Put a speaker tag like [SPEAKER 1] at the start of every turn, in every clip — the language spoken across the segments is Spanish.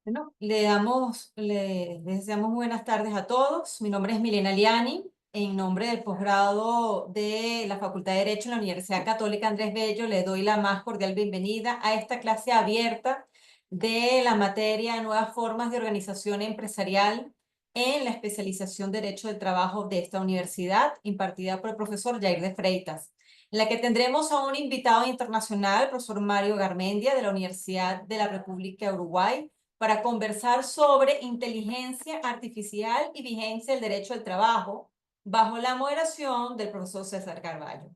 [SPEAKER 1] Bueno, les deseamos buenas tardes a todos. Mi nombre es Milena Liani, en nombre del posgrado de la Facultad de Derecho en la Universidad Católica Andrés Bello, le doy la más cordial bienvenida a esta clase abierta de la materia Nuevas formas de organización empresarial en la especialización Derecho del Trabajo de esta universidad, impartida por el profesor Jair de Freitas, en la que tendremos a un invitado internacional, el profesor Mario Garmendia, de la Universidad de la República de Uruguay, para conversar sobre inteligencia artificial y vigencia del derecho del trabajo, bajo la moderación del profesor César Carballo.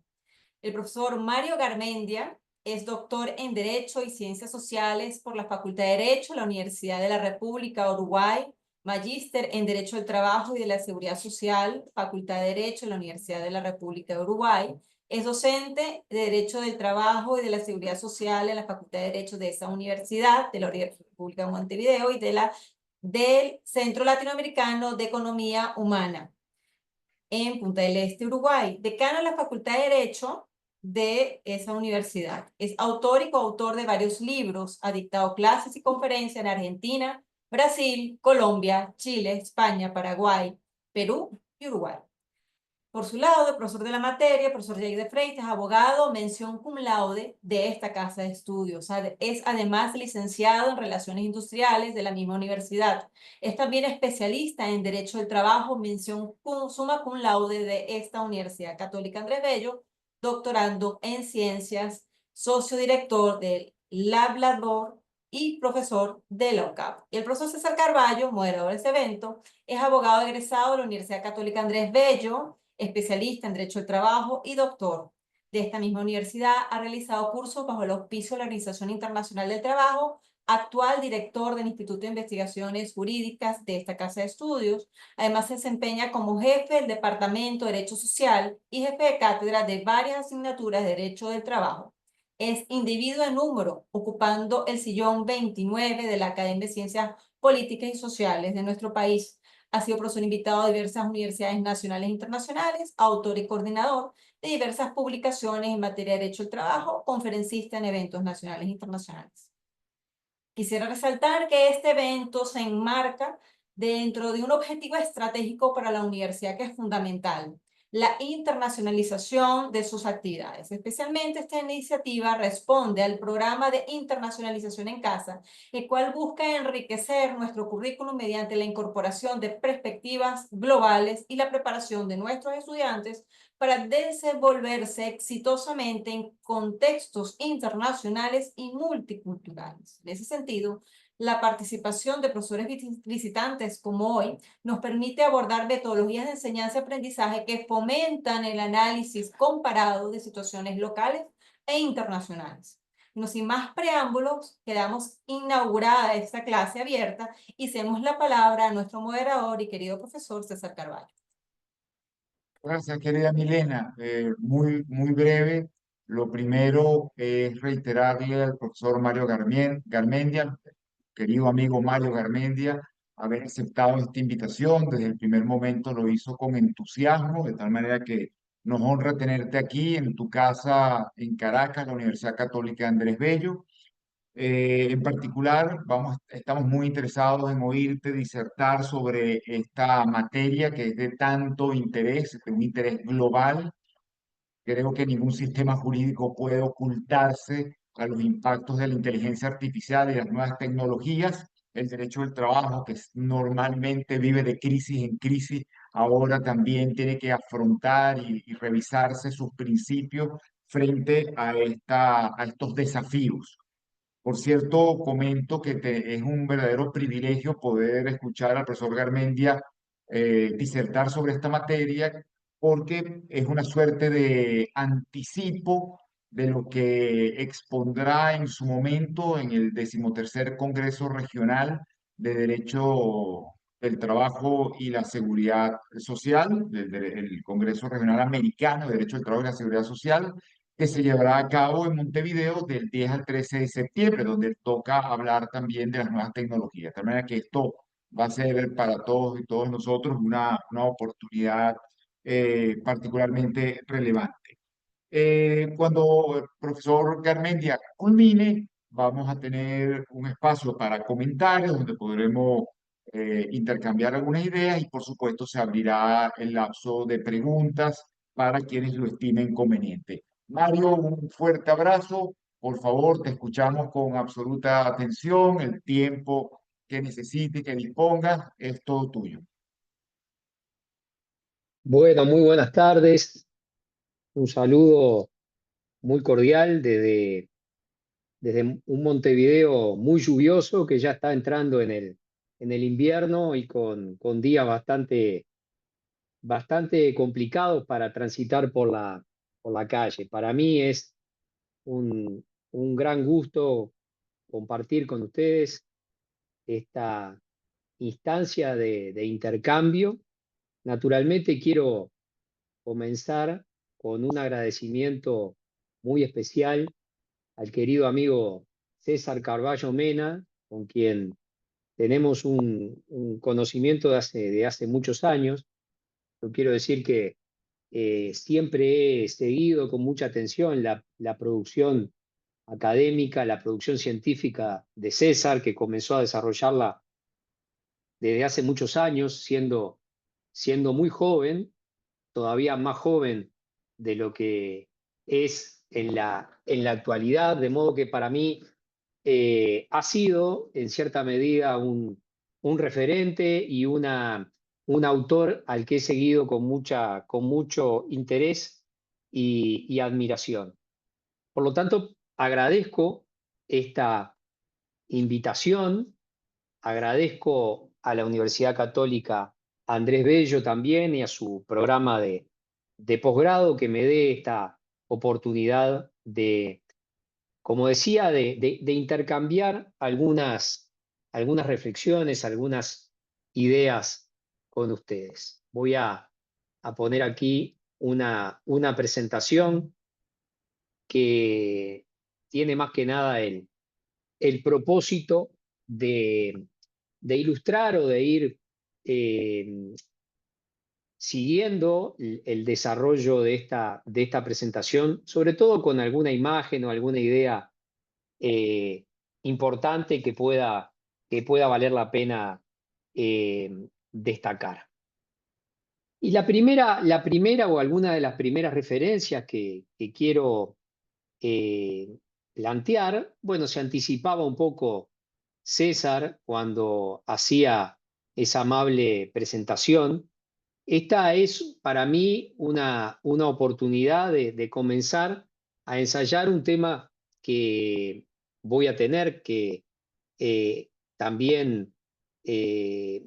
[SPEAKER 1] El profesor Mario Garmendia es doctor en Derecho y Ciencias Sociales por la Facultad de Derecho de la Universidad de la República de Uruguay, magíster en Derecho del Trabajo y de la Seguridad Social, Facultad de Derecho de la Universidad de la República de Uruguay. Es docente de Derecho del Trabajo y de la Seguridad Social en la Facultad de Derecho de esa universidad, de la República de Montevideo y del Centro Latinoamericano de Economía Humana en Punta del Este, Uruguay, decano de la Facultad de Derecho de esa universidad. Es autor y coautor de varios libros, ha dictado clases y conferencias en Argentina, Brasil, Colombia, Chile, España, Paraguay, Perú y Uruguay. Por su lado, el profesor de la materia, profesor Jair de Freitas, abogado, mención cum laude de esta casa de estudios. Es además licenciado en Relaciones Industriales de la misma universidad. Es también especialista en Derecho del Trabajo, mención summa cum laude de esta Universidad Católica Andrés Bello, doctorando en Ciencias, socio director del Labrador y profesor de la UCAP. Y el profesor César Carballo, moderador de este evento, es abogado egresado de la Universidad Católica Andrés Bello, especialista en Derecho del Trabajo y doctor de esta misma universidad. Ha realizado cursos bajo el auspicio de la Organización Internacional del Trabajo, actual director del Instituto de Investigaciones Jurídicas de esta casa de estudios. Además, se desempeña como jefe del Departamento de Derecho Social y jefe de cátedra de varias asignaturas de Derecho del Trabajo. Es individuo de número, ocupando el sillón 29 de la Academia de Ciencias Políticas y Sociales de nuestro país. Ha sido profesor invitado a diversas universidades nacionales e internacionales, autor y coordinador de diversas publicaciones en materia de derecho del trabajo, conferencista en eventos nacionales e internacionales. Quisiera resaltar que este evento se enmarca dentro de un objetivo estratégico para la universidad que es fundamental: la internacionalización de sus actividades. Especialmente esta iniciativa responde al programa de internacionalización en casa, el cual busca enriquecer nuestro currículum mediante la incorporación de perspectivas globales y la preparación de nuestros estudiantes para desenvolverse exitosamente en contextos internacionales y multiculturales. En ese sentido, la participación de profesores visitantes como hoy nos permite abordar metodologías de enseñanza y aprendizaje que fomentan el análisis comparado de situaciones locales e internacionales. No, sin más preámbulos, quedamos inaugurada esta clase abierta y cedemos la palabra a nuestro moderador y querido profesor César Carvalho.
[SPEAKER 2] Gracias, querida Milena. Muy breve. Lo primero es reiterarle al profesor Mario Garmendia, querido amigo Mario Garmendia, haber aceptado esta invitación. Desde el primer momento lo hizo con entusiasmo, de tal manera que nos honra tenerte aquí en tu casa en Caracas, la Universidad Católica Andrés Bello. En particular, estamos muy interesados en oírte disertar sobre esta materia que es de tanto interés, de un interés global. Creo que ningún sistema jurídico puede ocultarse a los impactos de la inteligencia artificial y las nuevas tecnologías. El derecho del trabajo, que normalmente vive de crisis en crisis, ahora también tiene que afrontar y revisarse sus principios frente a estos desafíos. Por cierto, comento que es un verdadero privilegio poder escuchar al profesor Garmendia disertar sobre esta materia, porque es una suerte de anticipo de lo que expondrá en su momento en el 13º Congreso Regional de Derecho del Trabajo y la Seguridad Social, el Congreso Regional Americano de Derecho del Trabajo y la Seguridad Social, que se llevará a cabo en Montevideo del 10 al 13 de septiembre, donde toca hablar también de las nuevas tecnologías. De manera que esto va a ser para todos y todos nosotros una oportunidad particularmente relevante. Cuando el profesor Garmendia culmine, vamos a tener un espacio para comentarios donde podremos intercambiar algunas ideas y por supuesto se abrirá el lapso de preguntas para quienes lo estimen conveniente. Mario, un fuerte abrazo. Por favor, te escuchamos con absoluta atención. El tiempo que necesites, que dispongas, es todo tuyo.
[SPEAKER 3] Bueno, muy buenas tardes. Un saludo muy cordial desde un Montevideo muy lluvioso que ya está entrando en el invierno y con días bastante complicados para transitar por la calle. Para mí es un gran gusto compartir con ustedes esta instancia de intercambio. Naturalmente quiero comenzar con un agradecimiento muy especial al querido amigo César Carballo Mena, con quien tenemos un conocimiento de hace muchos años. Yo quiero decir que siempre he seguido con mucha atención la producción académica, la producción científica de César, que comenzó a desarrollarla desde hace muchos años, siendo muy joven, todavía más joven de lo que es en la actualidad, de modo que para mí ha sido en cierta medida un referente y un autor al que he seguido con mucho interés y admiración. Por lo tanto, agradezco esta invitación. Agradezco a la Universidad Católica Andrés Bello también y a su programa de posgrado que me dé esta oportunidad de, como decía, de intercambiar algunas reflexiones, algunas ideas con ustedes. Voy a poner aquí una presentación que tiene más que nada el propósito de ilustrar o de ir eh, siguiendo el desarrollo de esta presentación, sobre todo con alguna imagen o alguna idea eh, importante que pueda valer la pena eh, destacar. Y la primera o alguna de las primeras referencias que quiero plantear, bueno, se anticipaba un poco César cuando hacía esa amable presentación. Esta es para mí una oportunidad de comenzar a ensayar un tema que voy a tener que también eh,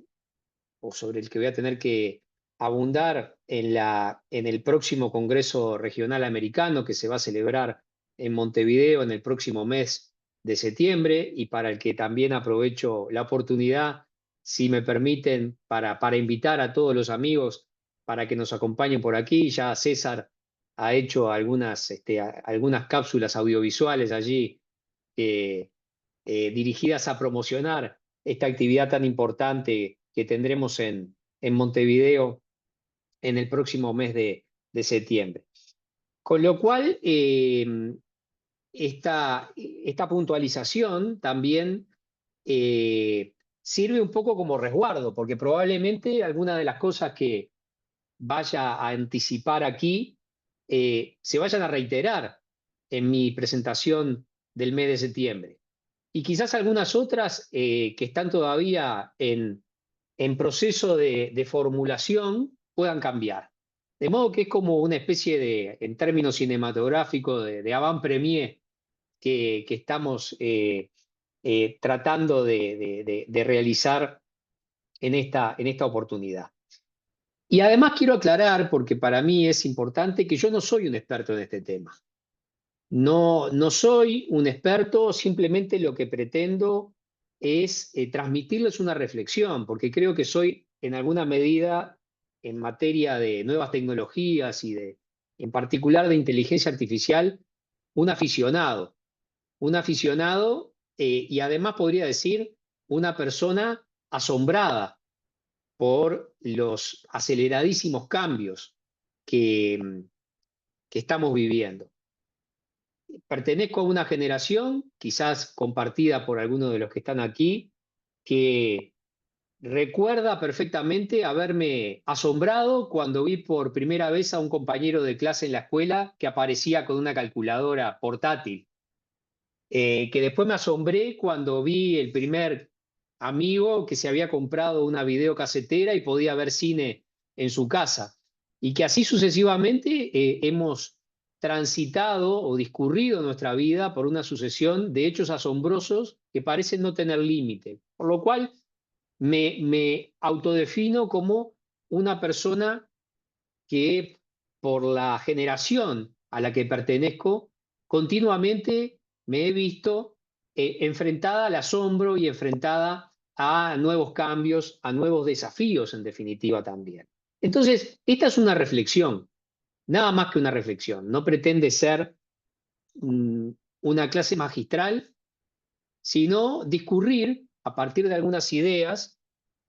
[SPEAKER 3] o sobre el que voy a tener que abundar en el próximo Congreso Regional Americano que se va a celebrar en Montevideo en el próximo mes de septiembre y para el que también aprovecho la oportunidad, si me permiten, para invitar a todos los amigos para que nos acompañen por aquí. Ya César ha hecho algunas cápsulas audiovisuales allí dirigidas a promocionar esta actividad tan importante que tendremos en Montevideo en el próximo mes de septiembre. Con lo cual, esta puntualización también sirve un poco como resguardo, porque probablemente algunas de las cosas que vaya a anticipar aquí se vayan a reiterar en mi presentación del mes de septiembre. Y quizás algunas otras que están todavía en proceso de formulación puedan cambiar. De modo que es como una especie de, en términos cinematográficos, de avant-première que estamos tratando de realizar en esta oportunidad. Y además quiero aclarar, porque para mí es importante, que yo no soy un experto en este tema. No soy un experto, simplemente lo que pretendo es transmitirles una reflexión, porque creo que soy en alguna medida en materia de nuevas tecnologías en particular de inteligencia artificial, un aficionado y además podría decir una persona asombrada por los aceleradísimos cambios que estamos viviendo. pertenezco a una generación, quizás compartida por algunos de los que están aquí, que recuerda perfectamente haberme asombrado cuando vi por primera vez a un compañero de clase en la escuela que aparecía con una calculadora portátil. Que después me asombré cuando vi el primer amigo que se había comprado una videocasetera y podía ver cine en su casa. Y que así sucesivamente hemos transitado o discurrido nuestra vida por una sucesión de hechos asombrosos que parecen no tener límite. Por lo cual me autodefino como una persona que por la generación a la que pertenezco, continuamente me he visto enfrentada al asombro y enfrentada a nuevos cambios, a nuevos desafíos en definitiva también. Entonces, esta es una reflexión, nada más que una reflexión. No pretende ser una clase magistral, sino discurrir a partir de algunas ideas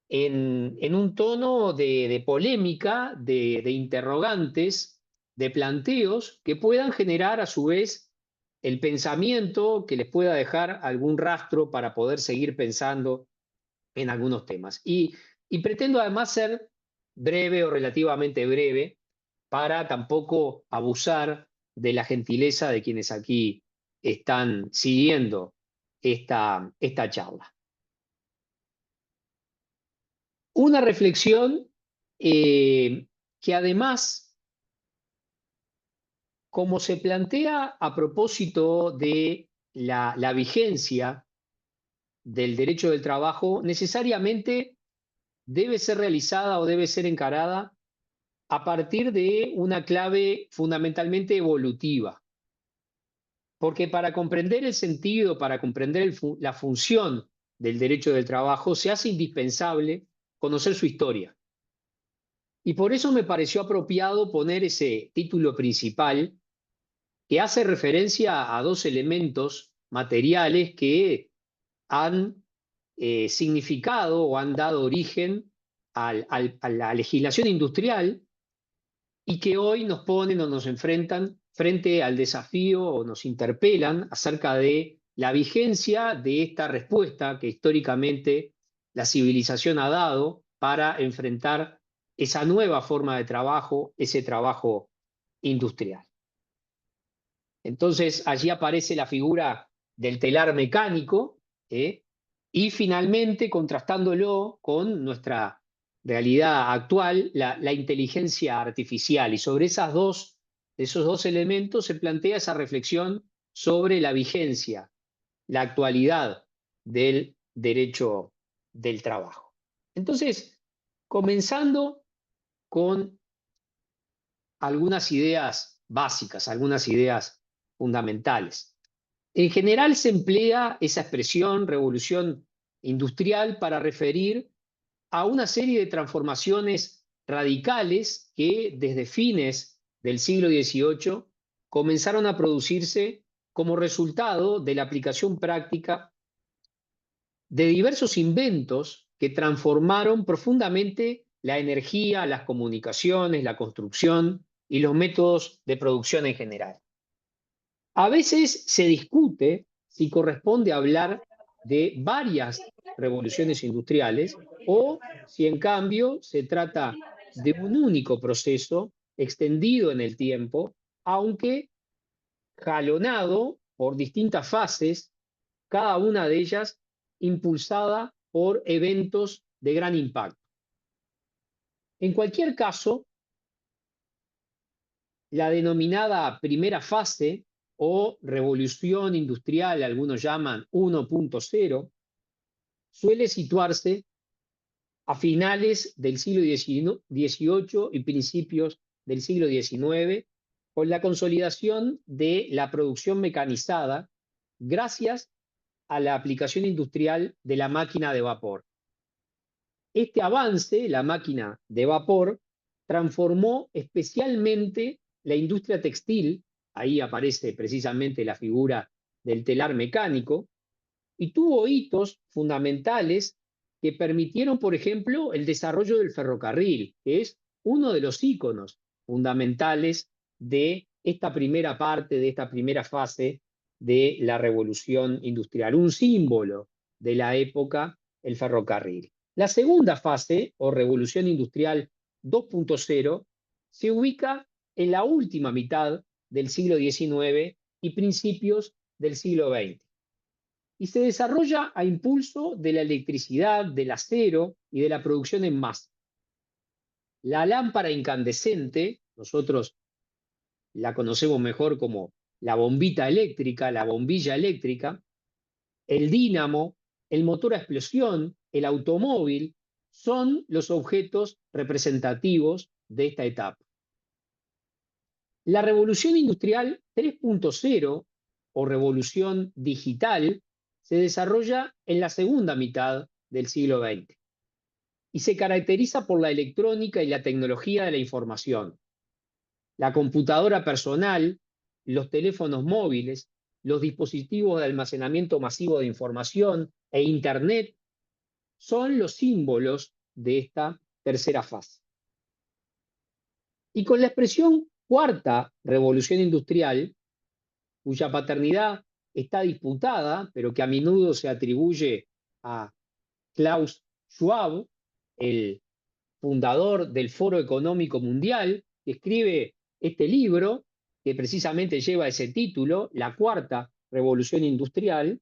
[SPEAKER 3] en un tono de polémica, de interrogantes, de planteos que puedan generar a su vez el pensamiento que les pueda dejar algún rastro para poder seguir pensando en algunos temas. Y pretendo además ser breve o relativamente breve para tampoco abusar de la gentileza de quienes aquí están siguiendo esta charla. Una reflexión que además, como se plantea a propósito de la vigencia del derecho del trabajo, necesariamente debe ser realizada o debe ser encarada a partir de una clave fundamentalmente evolutiva. Porque para comprender el sentido, para comprender la función del derecho del trabajo, se hace indispensable conocer su historia. Y por eso me pareció apropiado poner ese título principal que hace referencia a dos elementos materiales que han significado o han dado origen a la legislación industrial y que hoy nos ponen o nos enfrentan frente al desafío o nos interpelan acerca de la vigencia de esta respuesta que históricamente la civilización ha dado para enfrentar esa nueva forma de trabajo, ese trabajo industrial. Entonces allí aparece la figura del telar mecánico, y finalmente contrastándolo con nuestra realidad actual, la inteligencia artificial. Y sobre esos dos elementos se plantea esa reflexión sobre la vigencia, la actualidad del derecho del trabajo. Entonces, comenzando con algunas ideas básicas, algunas ideas fundamentales. En general se emplea esa expresión revolución industrial para referir a una serie de transformaciones radicales que desde fines del siglo XVIII comenzaron a producirse como resultado de la aplicación práctica de diversos inventos que transformaron profundamente la energía, las comunicaciones, la construcción y los métodos de producción en general. A veces se discute si corresponde hablar de varias revoluciones industriales o si en cambio se trata de un único proceso extendido en el tiempo, aunque jalonado por distintas fases, cada una de ellas impulsada por eventos de gran impacto. En cualquier caso, la denominada primera fase o revolución industrial, algunos llaman 1.0, suele situarse a finales del siglo XVIII y principios del siglo XIX, con la consolidación de la producción mecanizada gracias a la aplicación industrial de la máquina de vapor. Este avance, la máquina de vapor, transformó especialmente la industria textil, ahí aparece precisamente la figura del telar mecánico, y tuvo hitos fundamentales que permitieron, por ejemplo, el desarrollo del ferrocarril, que es uno de los íconos fundamentales de esta primera parte de esta primera fase de la revolución industrial, un símbolo de la época, el ferrocarril. La segunda fase, o revolución industrial 2.0, se ubica en la última mitad del siglo XIX y principios del siglo XX. Y se desarrolla a impulso de la electricidad, del acero y de la producción en masa. La lámpara incandescente, nosotros la conocemos mejor como la bombita eléctrica, la bombilla eléctrica, el dínamo, el motor a explosión, el automóvil, son los objetos representativos de esta etapa. La revolución industrial 3.0 o revolución digital se desarrolla en la segunda mitad del siglo XX y se caracteriza por la electrónica y la tecnología de la información. La computadora personal, los teléfonos móviles, los dispositivos de almacenamiento masivo de información e Internet son los símbolos de esta tercera fase. Y con la expresión cuarta revolución industrial, cuya paternidad está disputada, pero que a menudo se atribuye a Klaus Schwab, el fundador del Foro Económico Mundial, que escribe este libro, que precisamente lleva ese título, La Cuarta Revolución Industrial,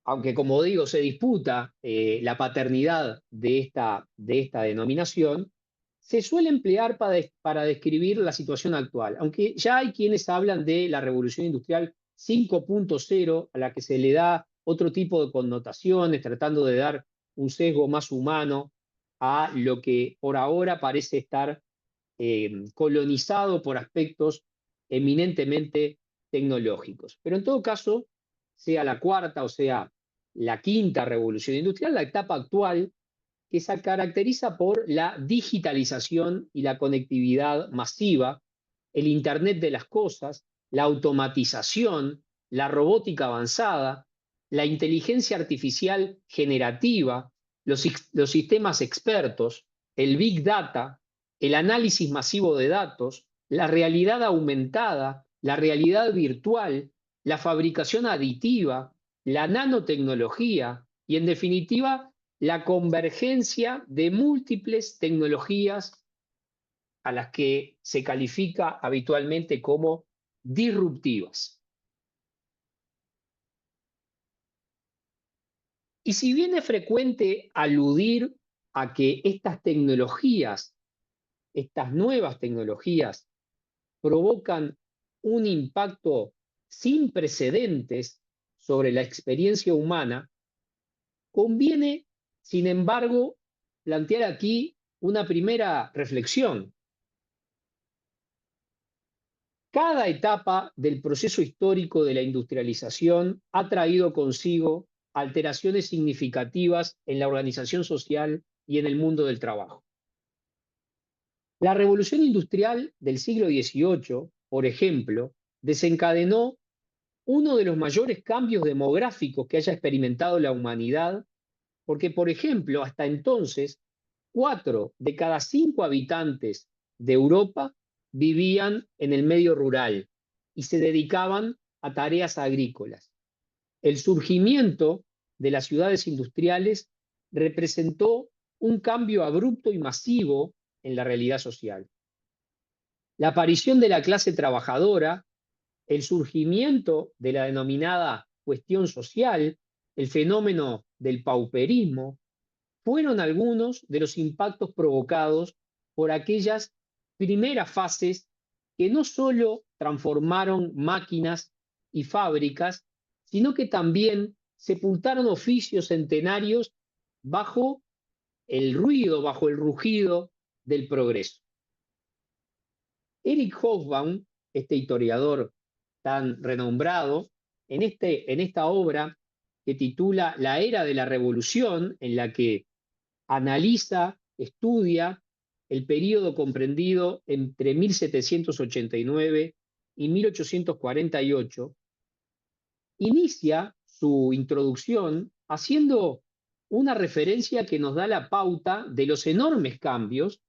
[SPEAKER 3] aunque como digo se disputa la paternidad de esta denominación, se suele emplear para describir la situación actual, aunque ya hay quienes hablan de la revolución industrial 5.0, a la que se le da otro tipo de connotaciones, tratando de dar un sesgo más humano a lo que por ahora parece estar colonizado por aspectos eminentemente tecnológicos. Pero en todo caso, sea la cuarta o sea la quinta revolución industrial, la etapa actual, que se caracteriza por la digitalización y la conectividad masiva, el Internet de las cosas, la automatización, la robótica avanzada, la inteligencia artificial generativa, los sistemas expertos, el Big Data, el análisis masivo de datos, la realidad aumentada, la realidad virtual, la fabricación aditiva, la nanotecnología y, en definitiva, la convergencia de múltiples tecnologías a las que se califica habitualmente como disruptivas. Y si bien es frecuente aludir a que estas tecnologías, estas nuevas tecnologías, provocan un impacto sin precedentes sobre la experiencia humana, conviene, sin embargo, plantear aquí una primera reflexión. Cada etapa del proceso histórico de la industrialización ha traído consigo alteraciones significativas en la organización social y en el mundo del trabajo. La revolución industrial del siglo XVIII, por ejemplo, desencadenó uno de los mayores cambios demográficos que haya experimentado la humanidad, porque, por ejemplo, hasta entonces, 4 de cada 5 habitantes de Europa vivían en el medio rural y se dedicaban a tareas agrícolas. El surgimiento de las ciudades industriales representó un cambio abrupto y masivo en la realidad social. La aparición de la clase trabajadora, el surgimiento de la denominada cuestión social, el fenómeno del pauperismo, fueron algunos de los impactos provocados por aquellas primeras fases que no solo transformaron máquinas y fábricas, sino que también sepultaron oficios centenarios bajo el ruido, bajo el rugido del progreso. Eric Hobsbawm, este historiador tan renombrado, en esta obra que titula La Era de la Revolución, en la que analiza, estudia el periodo comprendido entre 1789 y 1848, inicia su introducción haciendo una referencia que nos da la pauta de los enormes cambios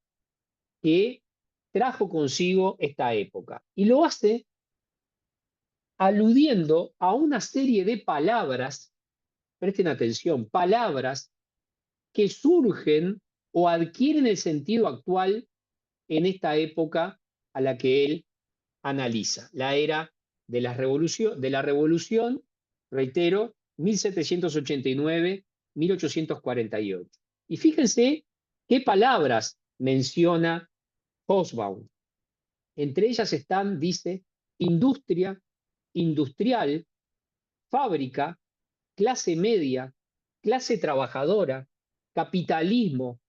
[SPEAKER 3] que trajo consigo esta época. Y lo hace aludiendo a una serie de palabras, presten atención, palabras que surgen o adquieren el sentido actual en esta época a la que él analiza, la era de la revolución, reitero, 1789-1848. Y fíjense qué palabras menciona Hobsbawm. Entre ellas están, dice, industria, industrial, fábrica, clase media, clase trabajadora, capitalismo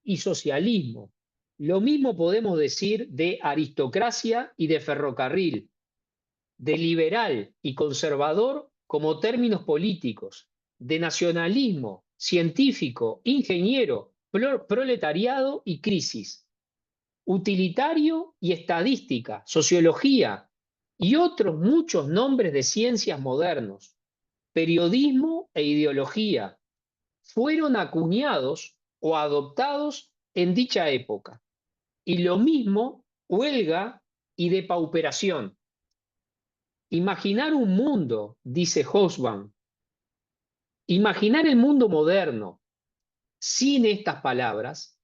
[SPEAKER 3] y socialismo. Lo mismo podemos decir de aristocracia y de ferrocarril, de liberal y conservador como términos políticos, de nacionalismo, científico, ingeniero, proletariado y crisis, utilitario y estadística, sociología y otros muchos nombres de ciencias modernos, periodismo e ideología, fueron acuñados o adoptados en dicha época. Y lo mismo, huelga y depauperación. Imaginar un mundo, dice Hobsbawm, imaginar el mundo moderno sin estas palabras,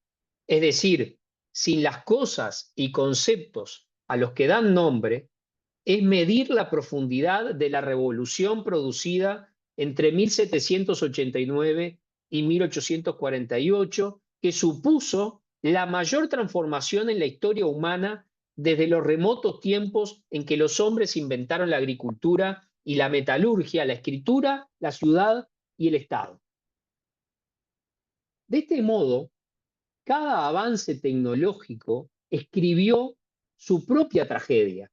[SPEAKER 3] es decir, sin las cosas y conceptos a los que dan nombre, es medir la profundidad de la revolución producida entre 1789 y 1848, que supuso la mayor transformación en la historia humana desde los remotos tiempos en que los hombres inventaron la agricultura y la metalurgia, la escritura, la ciudad y el Estado. De este modo, cada avance tecnológico escribió su propia tragedia.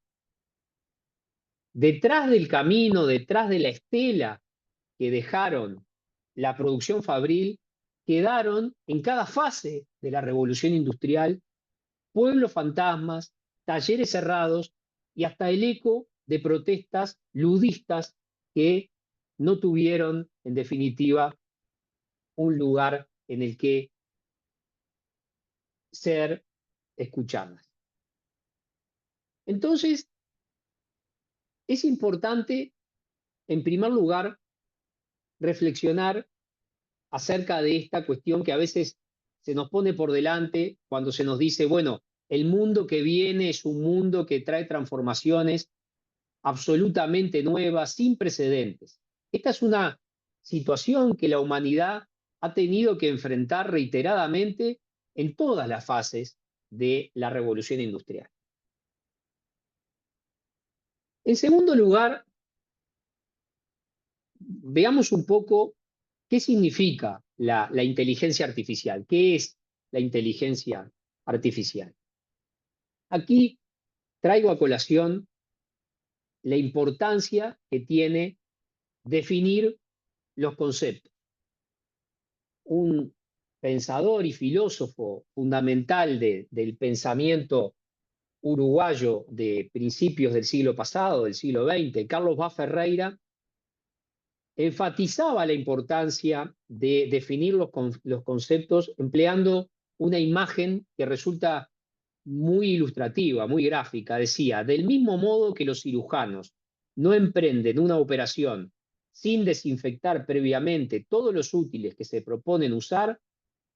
[SPEAKER 3] Detrás del camino, detrás de la estela que dejaron la producción fabril, quedaron en cada fase de la revolución industrial pueblos fantasmas, talleres cerrados y hasta el eco de protestas ludistas que no tuvieron, en definitiva, un lugar en el que ser escuchadas. Entonces, es importante, en primer lugar, reflexionar acerca de esta cuestión que a veces se nos pone por delante cuando se nos dice, bueno, el mundo que viene es un mundo que trae transformaciones absolutamente nuevas, sin precedentes. Esta es una situación que la humanidad ha tenido que enfrentar reiteradamente en todas las fases de la revolución industrial. En segundo lugar, veamos un poco qué significa la inteligencia artificial. ¿Qué es la inteligencia artificial? Aquí traigo a colación la importancia que tiene definir los conceptos. Un pensador y filósofo fundamental del pensamiento uruguayo de principios del siglo pasado, del siglo XX, Carlos Vaz Ferreira, enfatizaba la importancia de definir los conceptos empleando una imagen que resulta muy ilustrativa, muy gráfica. Decía, del mismo modo que los cirujanos no emprenden una operación sin desinfectar previamente todos los útiles que se proponen usar,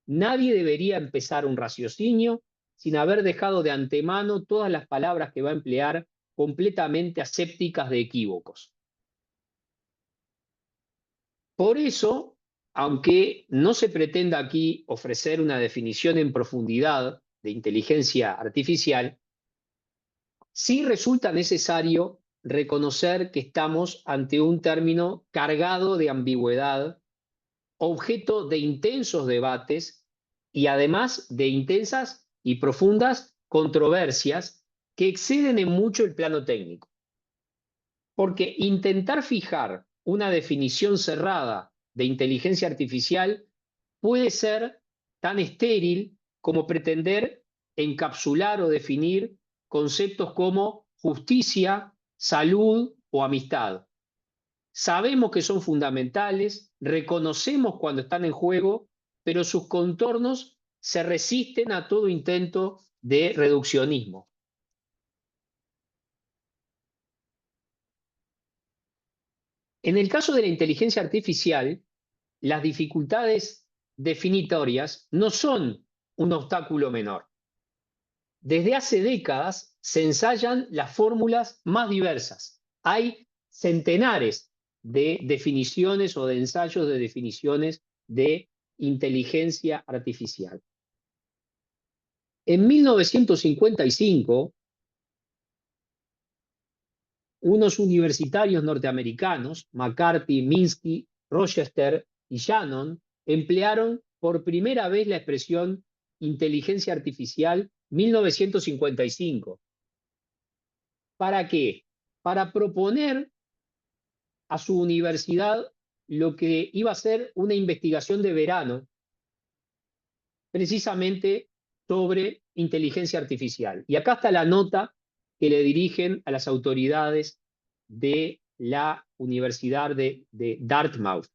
[SPEAKER 3] nadie debería empezar un raciocinio sin haber dejado de antemano todas las palabras que va a emplear completamente asépticas de equívocos. Por eso, aunque no se pretenda aquí ofrecer una definición en profundidad de inteligencia artificial, sí resulta necesario reconocer que estamos ante un término cargado de ambigüedad, objeto de intensos debates y además de intensas y profundas controversias que exceden en mucho el plano técnico. Porque intentar fijar una definición cerrada de inteligencia artificial puede ser tan estéril como pretender encapsular o definir conceptos como justicia, salud o amistad. Sabemos que son fundamentales, reconocemos cuando están en juego, pero sus contornos se resisten a todo intento de reduccionismo. En el caso de la inteligencia artificial, las dificultades definitorias no son un obstáculo menor. Desde hace décadas se ensayan las fórmulas más diversas. Hay centenares de definiciones o de ensayos de definiciones de inteligencia artificial. En 1955, unos universitarios norteamericanos, McCarthy, Minsky, Rochester y Shannon, emplearon por primera vez la expresión inteligencia artificial 1955. ¿Para qué? Para proponer a su universidad lo que iba a ser una investigación de verano, precisamente sobre inteligencia artificial. Y acá está la nota que le dirigen a las autoridades de la Universidad de Dartmouth.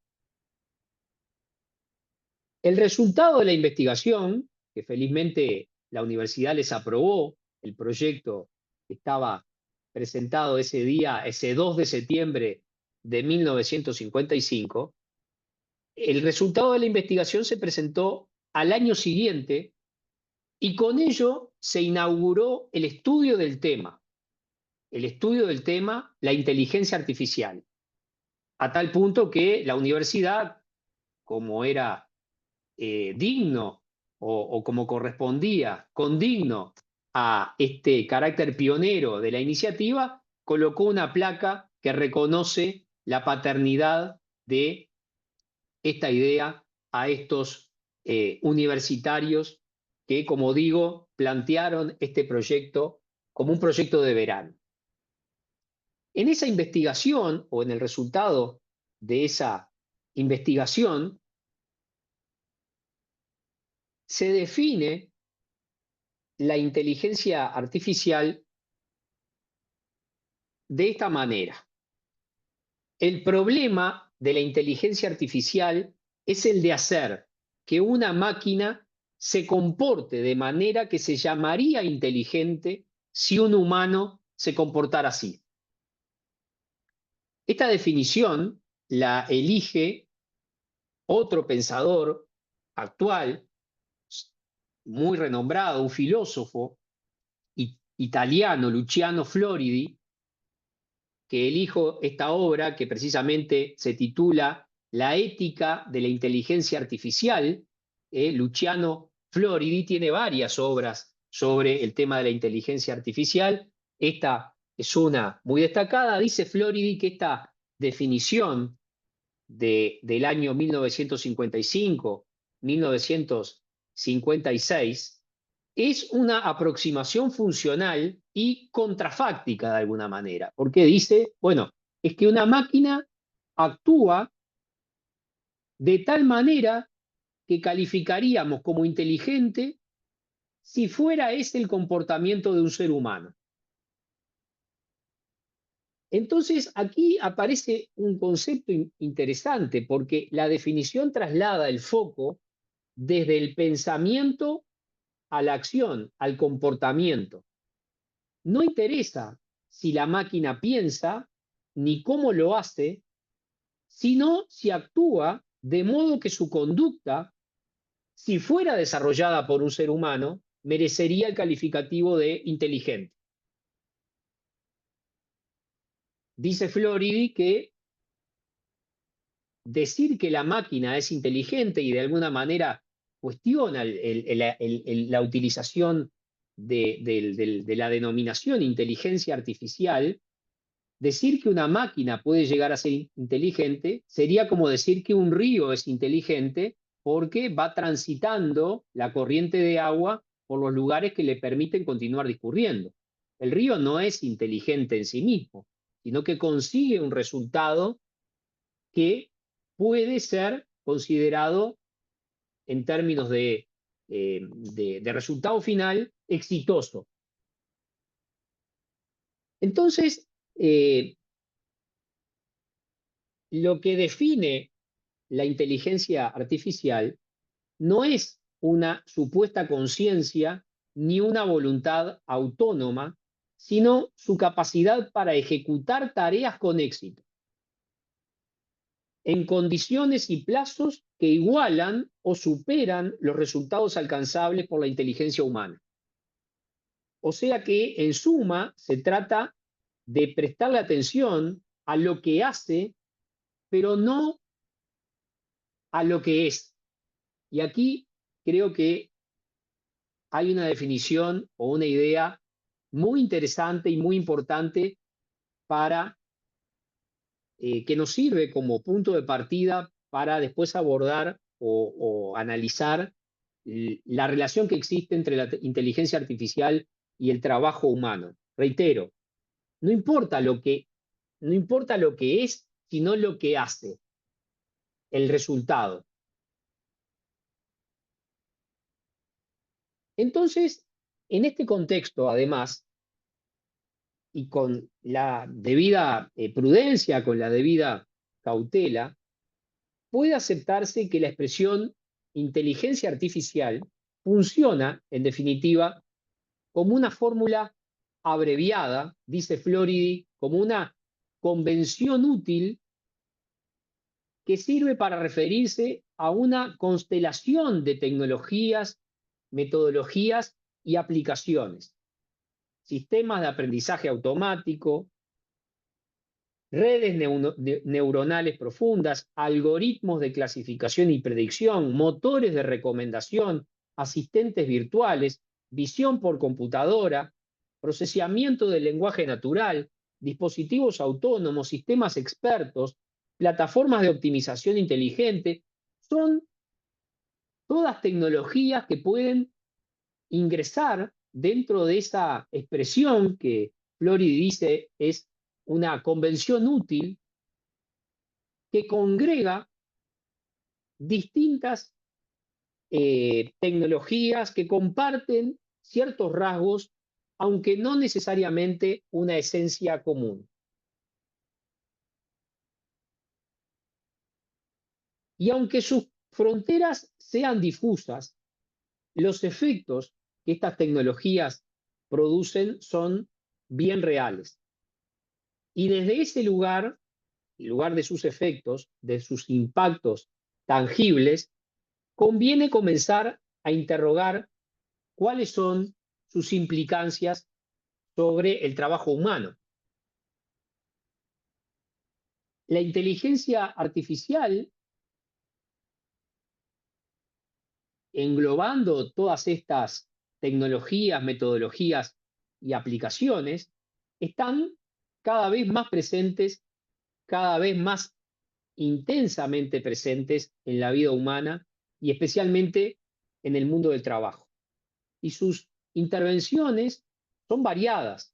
[SPEAKER 3] El resultado de la investigación, que felizmente la universidad les aprobó, el proyecto que estaba presentado ese día, ese 2 de septiembre de 1955, el resultado de la investigación se presentó al año siguiente y con ello se inauguró el estudio del tema, la inteligencia artificial, a tal punto que la universidad, como era digno o como correspondía, condigno a este carácter pionero de la iniciativa, colocó una placa que reconoce la paternidad de esta idea a estos universitarios que, como digo, plantearon este proyecto como un proyecto de verano. En esa investigación, o en el resultado de esa investigación, se define la inteligencia artificial de esta manera. El problema de la inteligencia artificial es el de hacer que una máquina se comporte de manera que se llamaría inteligente si un humano se comportara así. Esta definición la elige otro pensador actual, muy renombrado, un filósofo italiano, Luciano Floridi, que elijo esta obra que precisamente se titula La ética de la inteligencia artificial. Luciano Floridi tiene varias obras sobre el tema de la inteligencia artificial. Esta es una muy destacada. Dice Floridi que esta definición del año 1955-1956 es una aproximación funcional y contrafáctica de alguna manera, porque dice, bueno, es que una máquina actúa de tal manera que calificaríamos como inteligente si fuera ese el comportamiento de un ser humano. Entonces, aquí aparece un concepto interesante, porque la definición traslada el foco desde el pensamiento a la acción, al comportamiento. No interesa si la máquina piensa ni cómo lo hace, sino si actúa de modo que su conducta, si fuera desarrollada por un ser humano, merecería el calificativo de inteligente. Dice Floridi que decir que la máquina es inteligente y de alguna manera cuestiona la utilización de la denominación inteligencia artificial, decir que una máquina puede llegar a ser inteligente sería como decir que un río es inteligente porque va transitando la corriente de agua por los lugares que le permiten continuar discurriendo. El río no es inteligente en sí mismo, sino que consigue un resultado que puede ser considerado en términos de resultado final exitoso. Entonces, lo que define la inteligencia artificial no es una supuesta conciencia ni una voluntad autónoma, sino su capacidad para ejecutar tareas con éxito, en condiciones y plazos que igualan o superan los resultados alcanzables por la inteligencia humana. O sea que, en suma, se trata de prestarle atención a lo que hace, pero no a lo que es. Y aquí creo que hay una definición o una idea muy interesante y muy importante para que nos sirve como punto de partida para después abordar o analizar la relación que existe entre la inteligencia artificial y el trabajo humano. Reitero, no importa lo que, no importa lo que es, sino lo que hace, el resultado. Entonces, en este contexto, además, y con la debida prudencia, con la debida cautela, puede aceptarse que la expresión inteligencia artificial funciona, en definitiva, como una fórmula abreviada, dice Floridi, como una convención útil que sirve para referirse a una constelación de tecnologías, metodologías y aplicaciones, sistemas de aprendizaje automático, redes neuronales profundas, algoritmos de clasificación y predicción, motores de recomendación, asistentes virtuales, visión por computadora, procesamiento del lenguaje natural, dispositivos autónomos, sistemas expertos, plataformas de optimización inteligente, son todas tecnologías que pueden ingresar dentro de esa expresión que Floridi dice es una convención útil que congrega distintas tecnologías que comparten ciertos rasgos, aunque no necesariamente una esencia común. Y aunque sus fronteras sean difusas, los efectos que estas tecnologías producen son bien reales. Y desde ese lugar, el lugar de sus efectos, de sus impactos tangibles, conviene comenzar a interrogar cuáles son sus implicancias sobre el trabajo humano. La inteligencia artificial, englobando todas estas tecnologías, metodologías y aplicaciones, están cada vez más presentes, cada vez más intensamente presentes en la vida humana y especialmente en el mundo del trabajo. Y sus intervenciones son variadas,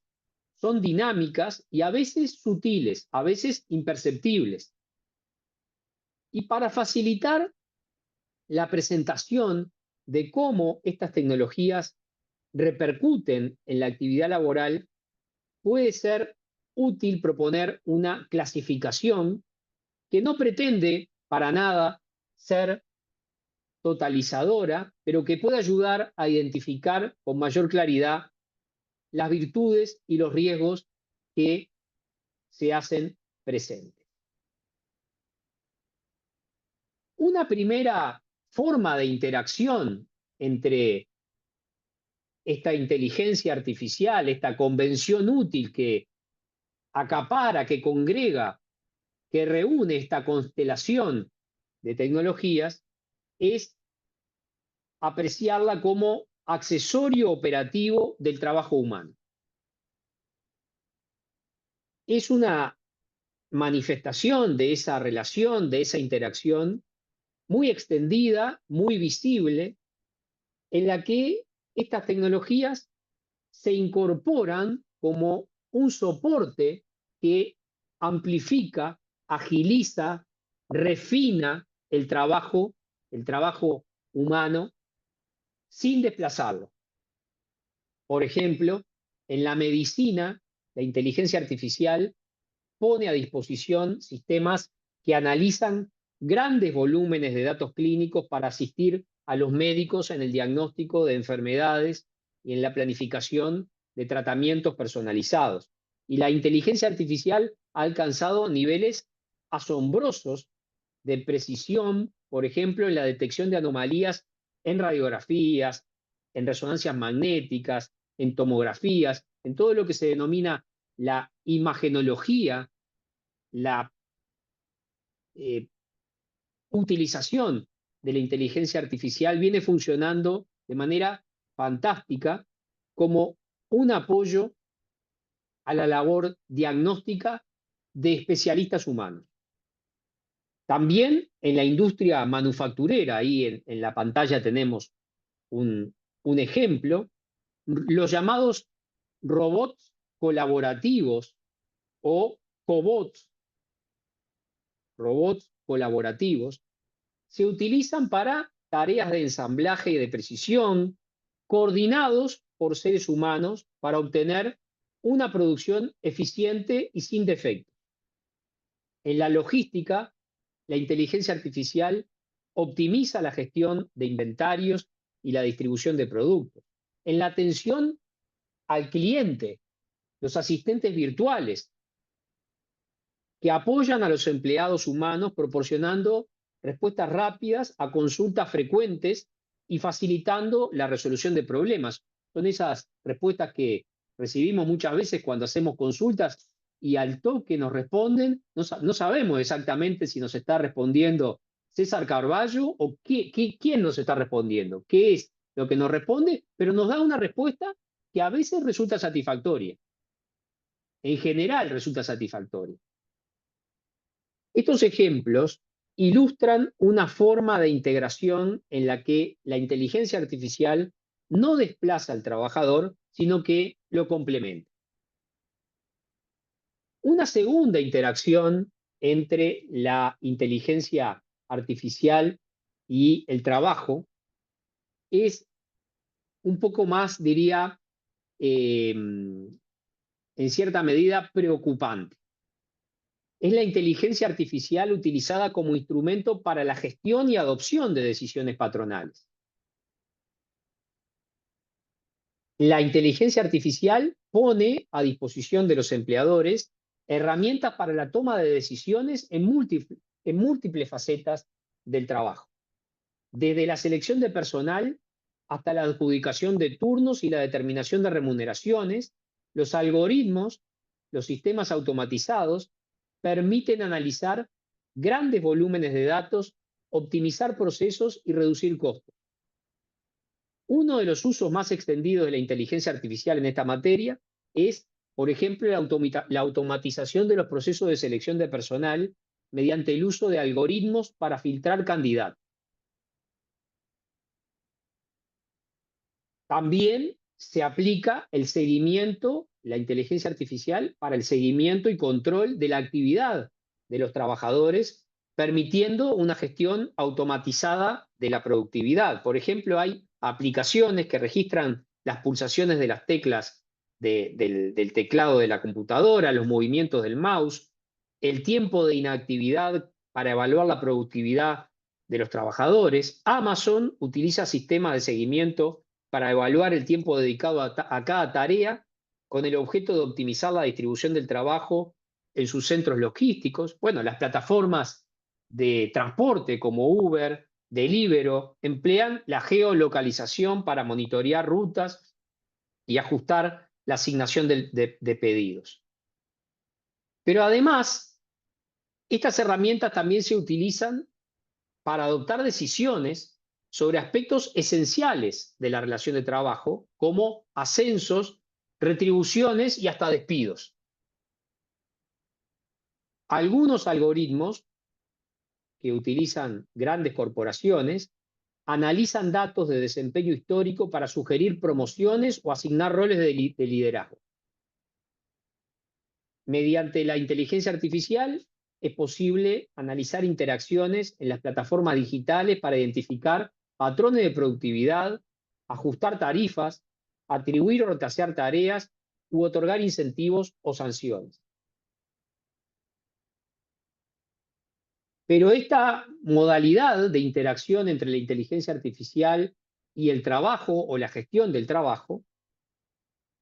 [SPEAKER 3] son dinámicas y a veces sutiles, a veces imperceptibles. Y para facilitar la presentación de cómo estas tecnologías repercuten en la actividad laboral, puede ser útil proponer una clasificación que no pretende para nada ser totalizadora, pero que puede ayudar a identificar con mayor claridad las virtudes y los riesgos que se hacen presentes. Una primera forma de interacción entre esta inteligencia artificial, esta convención útil que acapara, que congrega, que reúne esta constelación de tecnologías, es apreciarla como accesorio operativo del trabajo humano. Es una manifestación de esa relación, de esa interacción, muy extendida, muy visible, en la que estas tecnologías se incorporan como un soporte que amplifica, agiliza, refina el trabajo humano, sin desplazarlo. Por ejemplo, en la medicina, la inteligencia artificial pone a disposición sistemas que analizan grandes volúmenes de datos clínicos para asistir a los médicos en el diagnóstico de enfermedades y en la planificación de tratamientos personalizados. Y la inteligencia artificial ha alcanzado niveles asombrosos de precisión, por ejemplo, en la detección de anomalías en radiografías, en resonancias magnéticas, en tomografías, en todo lo que se denomina la imagenología, la eh, utilización de la inteligencia artificial viene funcionando de manera fantástica como un apoyo a la labor diagnóstica de especialistas humanos. También en la industria manufacturera, ahí en la pantalla tenemos un ejemplo, los llamados robots colaborativos o cobots, robots colaborativos, se utilizan para tareas de ensamblaje y de precisión, coordinados por seres humanos para obtener una producción eficiente y sin defectos. En la logística, la inteligencia artificial optimiza la gestión de inventarios y la distribución de productos. En la atención al cliente, los asistentes virtuales que apoyan a los empleados humanos proporcionando respuestas rápidas a consultas frecuentes y facilitando la resolución de problemas. Son esas respuestas que recibimos muchas veces cuando hacemos consultas y al toque nos responden, no sabemos exactamente si nos está respondiendo César Carballo o quién nos está respondiendo, qué es lo que nos responde, pero nos da una respuesta que a veces resulta satisfactoria. En general resulta satisfactoria. Estos ejemplos ilustran una forma de integración en la que la inteligencia artificial no desplaza al trabajador, sino que lo complementa. Una segunda interacción entre la inteligencia artificial y el trabajo es un poco más, diría, en cierta medida preocupante. Es la inteligencia artificial utilizada como instrumento para la gestión y adopción de decisiones patronales. La inteligencia artificial pone a disposición de los empleadores herramientas para la toma de decisiones en múltiples facetas del trabajo, desde la selección de personal hasta la adjudicación de turnos y la determinación de remuneraciones. Los algoritmos, los sistemas automatizados, permiten analizar grandes volúmenes de datos, optimizar procesos y reducir costos. Uno de los usos más extendidos de la inteligencia artificial en esta materia es, por ejemplo, la automatización de los procesos de selección de personal mediante el uso de algoritmos para filtrar candidatos. También se aplica el seguimiento, la inteligencia artificial, para el seguimiento y control de la actividad de los trabajadores, permitiendo una gestión automatizada de la productividad. Por ejemplo, hay aplicaciones que registran las pulsaciones de las teclas del teclado de la computadora, los movimientos del mouse, el tiempo de inactividad para evaluar la productividad de los trabajadores. Amazon utiliza sistemas de seguimiento para evaluar el tiempo dedicado a cada tarea con el objeto de optimizar la distribución del trabajo en sus centros logísticos. Bueno, las plataformas de transporte como Uber, Deliveroo, emplean la geolocalización para monitorear rutas y ajustar la asignación de pedidos. Pero además, estas herramientas también se utilizan para adoptar decisiones sobre aspectos esenciales de la relación de trabajo, como ascensos, retribuciones y hasta despidos. Algunos algoritmos que utilizan grandes corporaciones analizan datos de desempeño histórico para sugerir promociones o asignar roles de liderazgo. Mediante la inteligencia artificial es posible analizar interacciones en las plataformas digitales para identificar patrones de productividad, ajustar tarifas, atribuir o retasear tareas u otorgar incentivos o sanciones. Pero esta modalidad de interacción entre la inteligencia artificial y el trabajo o la gestión del trabajo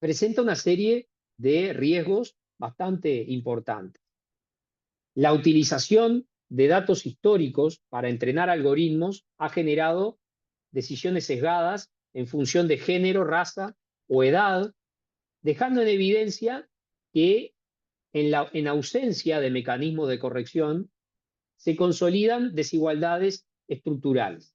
[SPEAKER 3] presenta una serie de riesgos bastante importantes. La utilización de datos históricos para entrenar algoritmos ha generado decisiones sesgadas en función de género, raza o edad, dejando en evidencia que en ausencia de mecanismos de corrección se consolidan desigualdades estructurales.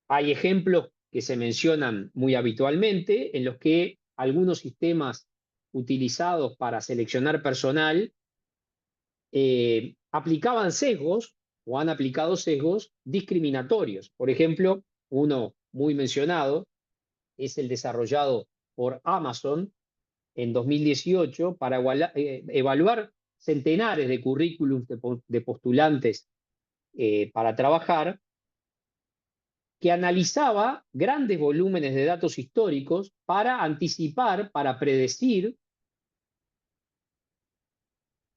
[SPEAKER 3] Hay ejemplos que se mencionan muy habitualmente en los que algunos sistemas utilizados para seleccionar personal aplicaban sesgos o han aplicado sesgos discriminatorios. Por ejemplo, uno muy mencionado es el desarrollado por Amazon en 2018 para evaluar centenares de currículums de postulantes para trabajar, que analizaba grandes volúmenes de datos históricos para anticipar, para predecir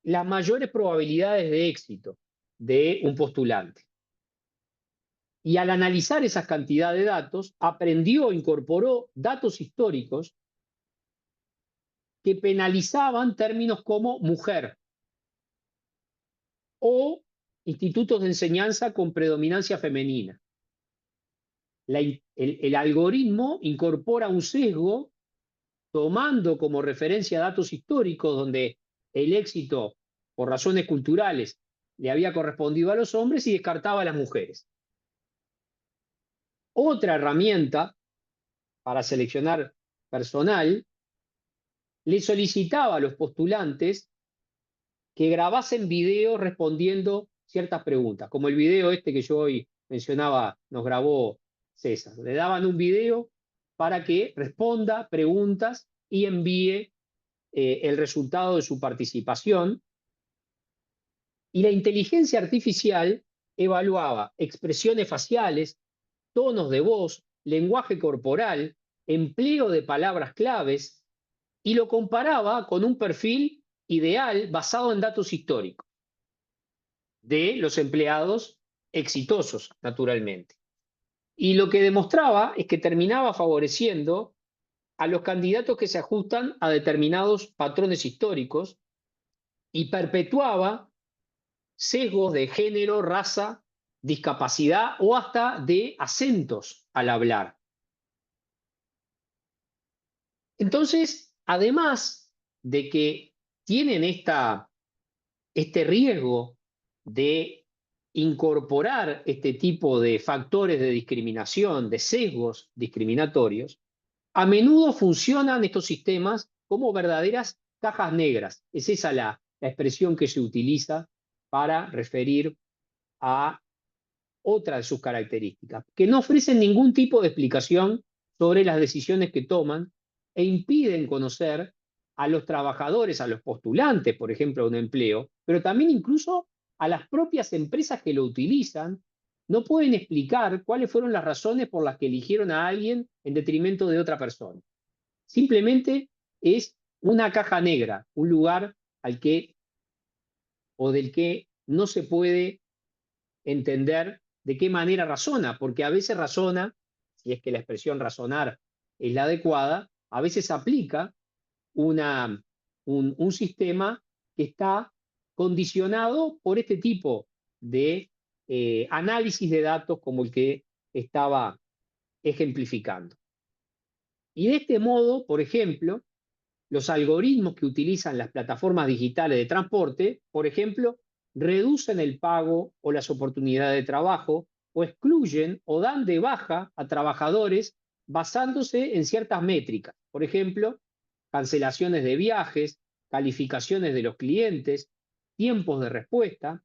[SPEAKER 3] las mayores probabilidades de éxito de un postulante. Y al analizar esa cantidad de datos, aprendió, incorporó datos históricos que penalizaban términos como mujer o institutos de enseñanza con predominancia femenina. El algoritmo incorpora un sesgo tomando como referencia datos históricos donde el éxito, por razones culturales, le había correspondido a los hombres y descartaba a las mujeres. Otra herramienta para seleccionar personal le solicitaba a los postulantes que grabasen videos respondiendo ciertas preguntas, como el video este que yo hoy mencionaba, nos grabó César. Le daban un video para que responda preguntas y envíe el resultado de su participación. Y la inteligencia artificial evaluaba expresiones faciales, tonos de voz, lenguaje corporal, empleo de palabras claves, y lo comparaba con un perfil ideal basado en datos históricos de los empleados exitosos, naturalmente. Y lo que demostraba es que terminaba favoreciendo a los candidatos que se ajustan a determinados patrones históricos y perpetuaba sesgos de género, raza, discapacidad o hasta de acentos al hablar. Entonces, además de que tienen este riesgo de incorporar este tipo de factores de discriminación, de sesgos discriminatorios, a menudo funcionan estos sistemas como verdaderas cajas negras. Es esa la expresión que se utiliza para referir a otra de sus características, que no ofrecen ningún tipo de explicación sobre las decisiones que toman e impiden conocer a los trabajadores, a los postulantes, por ejemplo, a un empleo, pero también incluso a las propias empresas que lo utilizan, no pueden explicar cuáles fueron las razones por las que eligieron a alguien en detrimento de otra persona. Simplemente es una caja negra, un lugar al que o del que no se puede entender de qué manera razona, porque a veces razona, si es que la expresión razonar es la adecuada, a veces aplica un sistema que está condicionado por este tipo de análisis de datos como el que estaba ejemplificando. Y de este modo, por ejemplo, los algoritmos que utilizan las plataformas digitales de transporte, por ejemplo, reducen el pago o las oportunidades de trabajo, o excluyen o dan de baja a trabajadores basándose en ciertas métricas. Por ejemplo, cancelaciones de viajes, calificaciones de los clientes, tiempos de respuesta,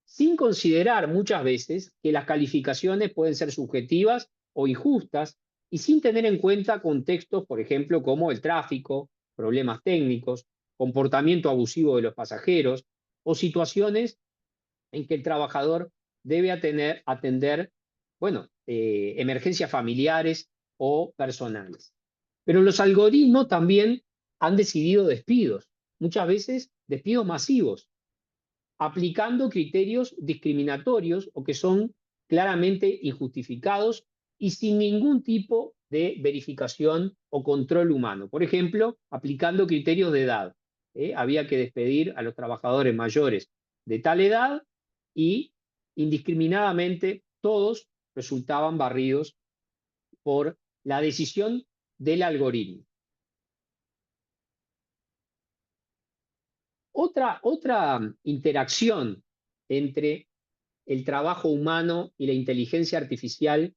[SPEAKER 3] sin considerar muchas veces que las calificaciones pueden ser subjetivas o injustas y sin tener en cuenta contextos, por ejemplo, como el tráfico, problemas técnicos, comportamiento abusivo de los pasajeros o situaciones en que el trabajador debe atender emergencias familiares o personales. Pero los algoritmos también han decidido despidos, muchas veces despidos masivos, aplicando criterios discriminatorios o que son claramente injustificados y sin ningún tipo de verificación o control humano. Por ejemplo, aplicando criterios de edad. Había que despedir a los trabajadores mayores de tal edad y indiscriminadamente todos resultaban barridos por la decisión del algoritmo. Otra interacción entre el trabajo humano y la inteligencia artificial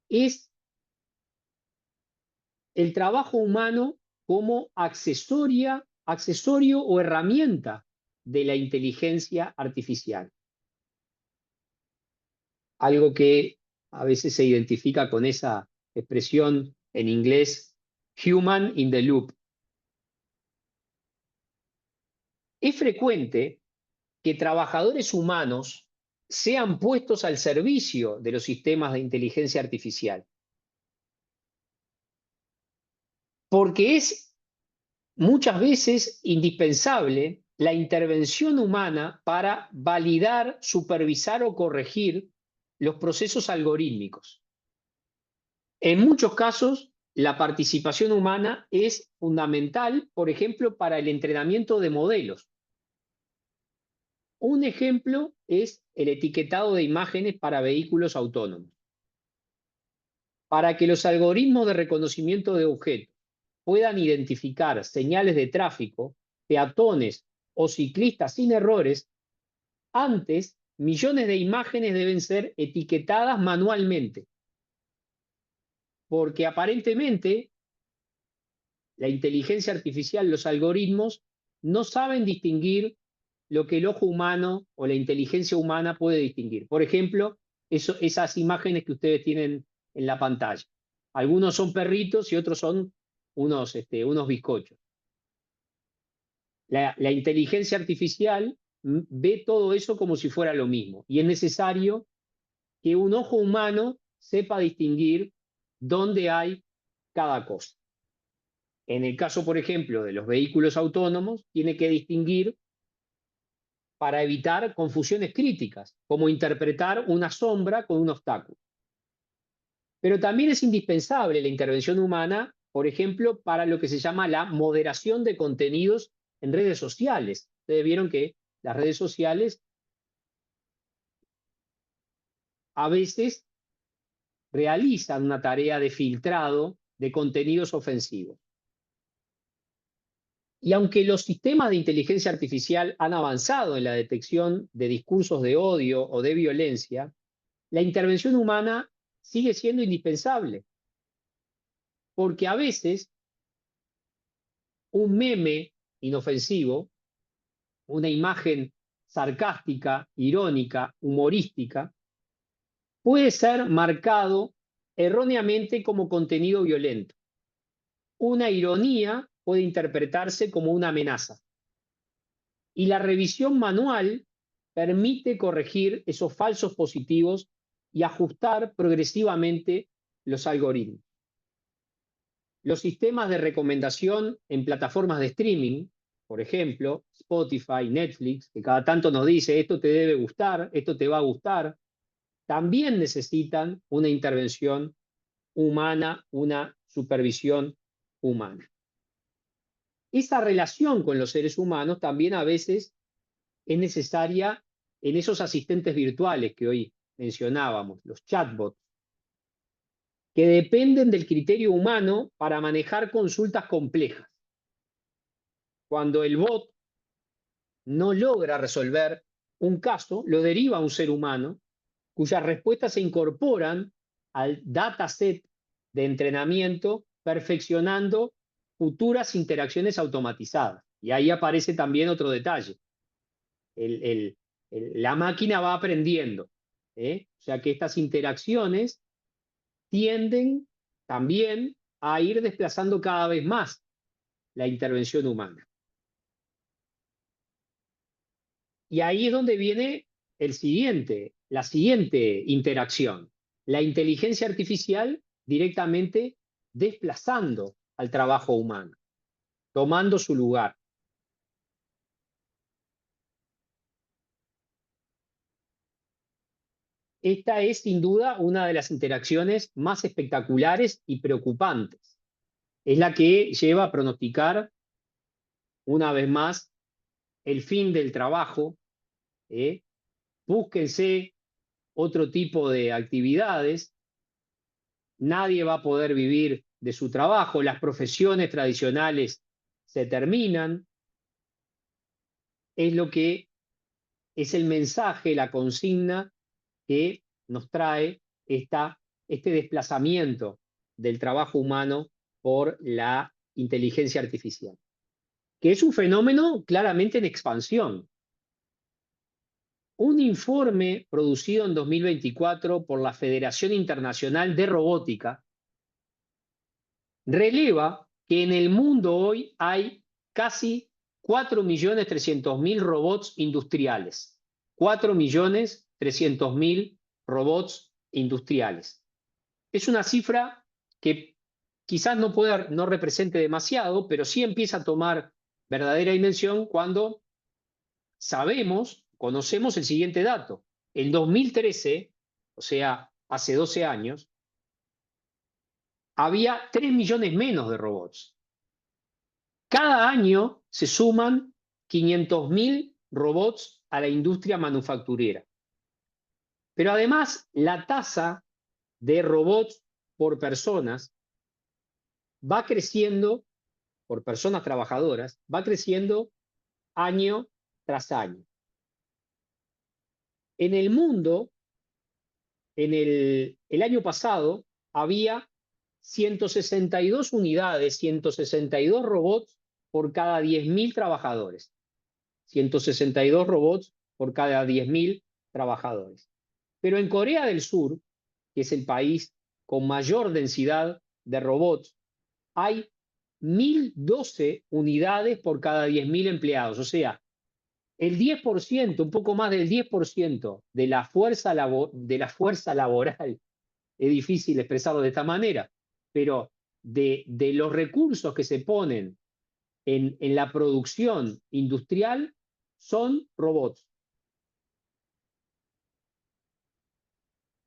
[SPEAKER 3] es el trabajo humano como accesorio o herramienta de la inteligencia artificial. Algo que a veces se identifica con esa expresión en inglés, human in the loop. Es frecuente que trabajadores humanos sean puestos al servicio de los sistemas de inteligencia artificial. Porque es muchas veces indispensable la intervención humana para validar, supervisar o corregir los procesos algorítmicos. En muchos casos, la participación humana es fundamental, por ejemplo, para el entrenamiento de modelos. Un ejemplo es el etiquetado de imágenes para vehículos autónomos. Para que los algoritmos de reconocimiento de objetos puedan identificar señales de tráfico, peatones o ciclistas sin errores, antes millones de imágenes deben ser etiquetadas manualmente. Porque aparentemente la inteligencia artificial, los algoritmos, no saben distinguir lo que el ojo humano o la inteligencia humana puede distinguir. Por ejemplo, esas imágenes que ustedes tienen en la pantalla. Algunos son perritos y otros son unos bizcochos. La inteligencia artificial ve todo eso como si fuera lo mismo. Y es necesario que un ojo humano sepa distinguir dónde hay cada cosa. En el caso, por ejemplo, de los vehículos autónomos, tiene que distinguir para evitar confusiones críticas, como interpretar una sombra con un obstáculo. Pero también es indispensable la intervención humana, por ejemplo, para lo que se llama la moderación de contenidos en redes sociales. Ustedes vieron que las redes sociales a veces realizan una tarea de filtrado de contenidos ofensivos. Y aunque los sistemas de inteligencia artificial han avanzado en la detección de discursos de odio o de violencia, la intervención humana sigue siendo indispensable. Porque a veces un meme inofensivo, una imagen sarcástica, irónica, humorística, puede ser marcado erróneamente como contenido violento. Una ironía puede interpretarse como una amenaza. Y la revisión manual permite corregir esos falsos positivos y ajustar progresivamente los algoritmos. Los sistemas de recomendación en plataformas de streaming, por ejemplo, Spotify, Netflix, que cada tanto nos dice esto te debe gustar, esto te va a gustar, también necesitan una intervención humana, una supervisión humana. Esa relación con los seres humanos también a veces es necesaria en esos asistentes virtuales que hoy mencionábamos, los chatbots, que dependen del criterio humano para manejar consultas complejas. Cuando el bot no logra resolver un caso, lo deriva a un ser humano, cuyas respuestas se incorporan al dataset de entrenamiento, perfeccionando futuras interacciones automatizadas. Y ahí aparece también otro detalle. La máquina va aprendiendo. O sea que estas interacciones tienden también a ir desplazando cada vez más la intervención humana. Y ahí es donde viene la siguiente interacción. La inteligencia artificial directamente desplazando al trabajo humano, tomando su lugar. esta es sin duda una de las interacciones más espectaculares y preocupantes. Es la que lleva a pronosticar una vez más el fin del trabajo. Búsquense otro tipo de actividades. Nadie va a poder vivir de su trabajo. Las profesiones tradicionales se terminan. Es lo que es el mensaje, la consigna que nos trae este desplazamiento del trabajo humano por la inteligencia artificial, que es un fenómeno claramente en expansión. Un informe producido en 2024 por la Federación Internacional de Robótica releva que en el mundo hoy hay casi 4.300.000 robots industriales. 4.300.000 robots industriales. Es una cifra que quizás no represente demasiado, pero sí empieza a tomar verdadera dimensión cuando conocemos el siguiente dato. En 2013, o sea, hace 12 años, había 3 millones menos de robots. Cada año se suman 500.000 robots a la industria manufacturera. Pero además, la tasa de robots por personas va creciendo, por personas trabajadoras, va creciendo año tras año. En el mundo, el año pasado, había 162 unidades, 162 robots por cada 10.000 trabajadores. 162 robots por cada 10.000 trabajadores. Pero en Corea del Sur, que es el país con mayor densidad de robots, hay 1.012 unidades por cada 10.000 empleados. O sea, el 10%, un poco más del 10% de la fuerza laboral, es difícil expresarlo de esta manera, pero de los recursos que se ponen en la producción industrial son robots.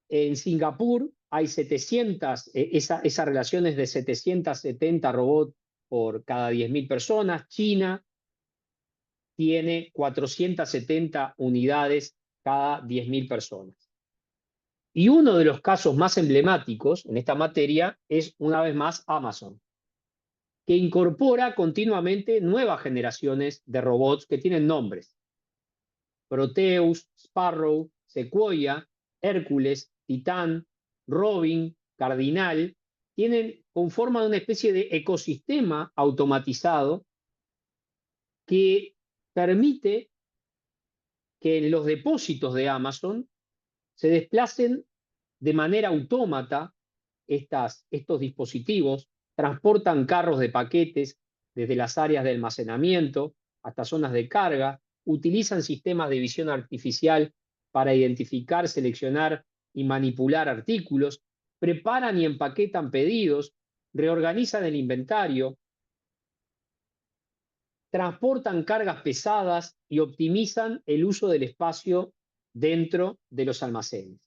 [SPEAKER 3] En Singapur hay 700, esa relación es de 770 robots por cada 10.000 personas. China tiene 470 unidades cada 10.000 personas. Y uno de los casos más emblemáticos en esta materia es, una vez más, Amazon, que incorpora continuamente nuevas generaciones de robots que tienen nombres: Proteus, Sparrow, Sequoia, Hércules, Titán, Robin, Cardinal, conforman una especie de ecosistema automatizado que permite que en los depósitos de Amazon se desplacen de manera autómata estos dispositivos, transportan carros de paquetes desde las áreas de almacenamiento hasta zonas de carga, utilizan sistemas de visión artificial para identificar, seleccionar y manipular artículos, preparan y empaquetan pedidos, reorganizan el inventario, transportan cargas pesadas y optimizan el uso del espacio dentro de los almacenes.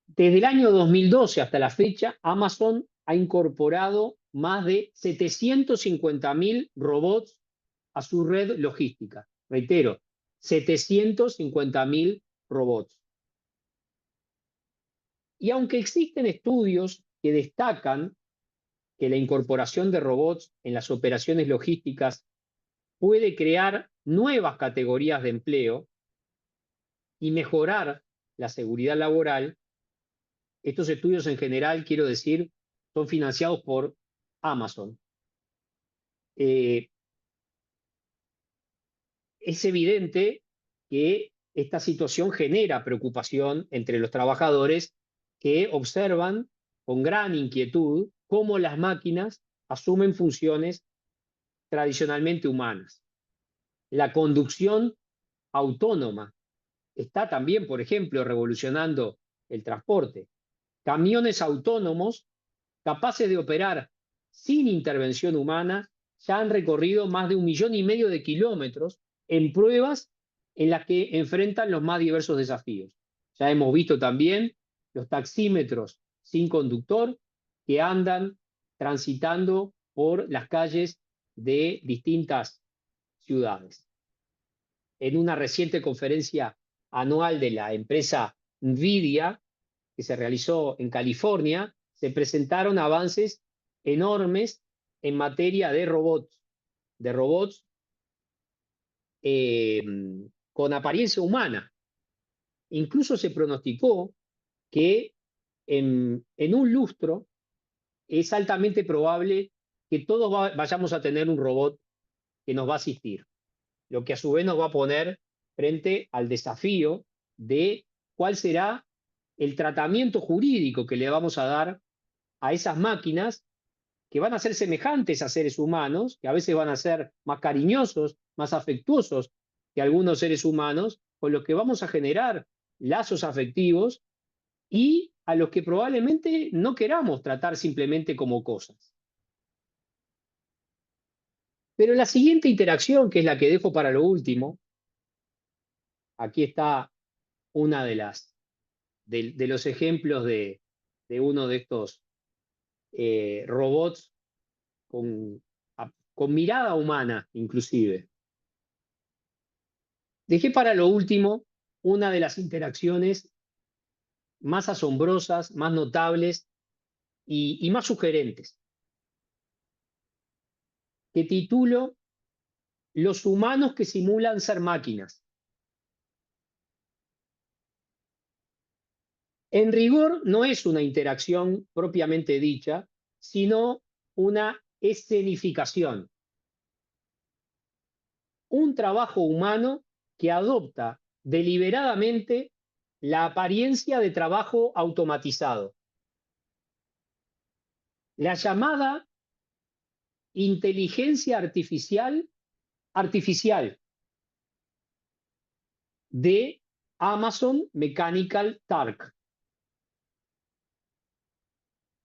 [SPEAKER 3] Desde el año 2012 hasta la fecha, Amazon ha incorporado más de 750.000 robots a su red logística. Reitero, 750.000 robots. Y aunque existen estudios que destacan que la incorporación de robots en las operaciones logísticas puede crear nuevas categorías de empleo y mejorar la seguridad laboral, estos estudios en general, quiero decir, son financiados por Amazon. Es evidente que esta situación genera preocupación entre los trabajadores que observan con gran inquietud cómo las máquinas asumen funciones tradicionalmente humanas. La conducción autónoma está también, por ejemplo, revolucionando el transporte. Camiones autónomos capaces de operar sin intervención humana ya han recorrido más de 1,5 millones de kilómetros en pruebas en las que enfrentan los más diversos desafíos. Ya hemos visto también los taxímetros sin conductor que andan transitando por las calles de distintas ciudades. En una reciente conferencia anual de la empresa NVIDIA, que se realizó en California, se presentaron avances enormes en materia de robots con apariencia humana. Incluso se pronosticó que en un lustro es altamente probable que todos vayamos a tener un robot que nos va a asistir, lo que a su vez nos va a poner frente al desafío de cuál será el tratamiento jurídico que le vamos a dar a esas máquinas que van a ser semejantes a seres humanos, que a veces van a ser más cariñosos, más afectuosos que algunos seres humanos, con los que vamos a generar lazos afectivos y a los que probablemente no queramos tratar simplemente como cosas. Pero la siguiente interacción, que es la que dejo para lo último, aquí está una de los ejemplos de uno de estos robots con mirada humana, inclusive. Dejé para lo último una de las interacciones más asombrosas, más notables y más sugerentes, que titulo Los humanos que simulan ser máquinas. En rigor no es una interacción propiamente dicha, sino una escenificación. Un trabajo humano que adopta deliberadamente la apariencia de trabajo automatizado. La llamada inteligencia artificial de Amazon Mechanical Turk,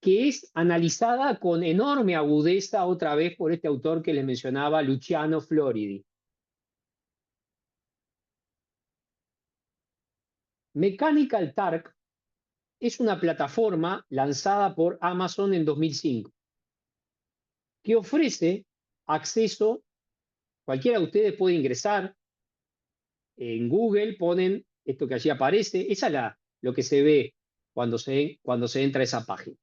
[SPEAKER 3] que es analizada con enorme agudeza otra vez por este autor que les mencionaba, Luciano Floridi. Mechanical Turk es una plataforma lanzada por Amazon en 2005 que ofrece acceso, cualquiera de ustedes puede ingresar en Google, ponen esto que allí aparece, esa es lo que se ve cuando se entra a esa página.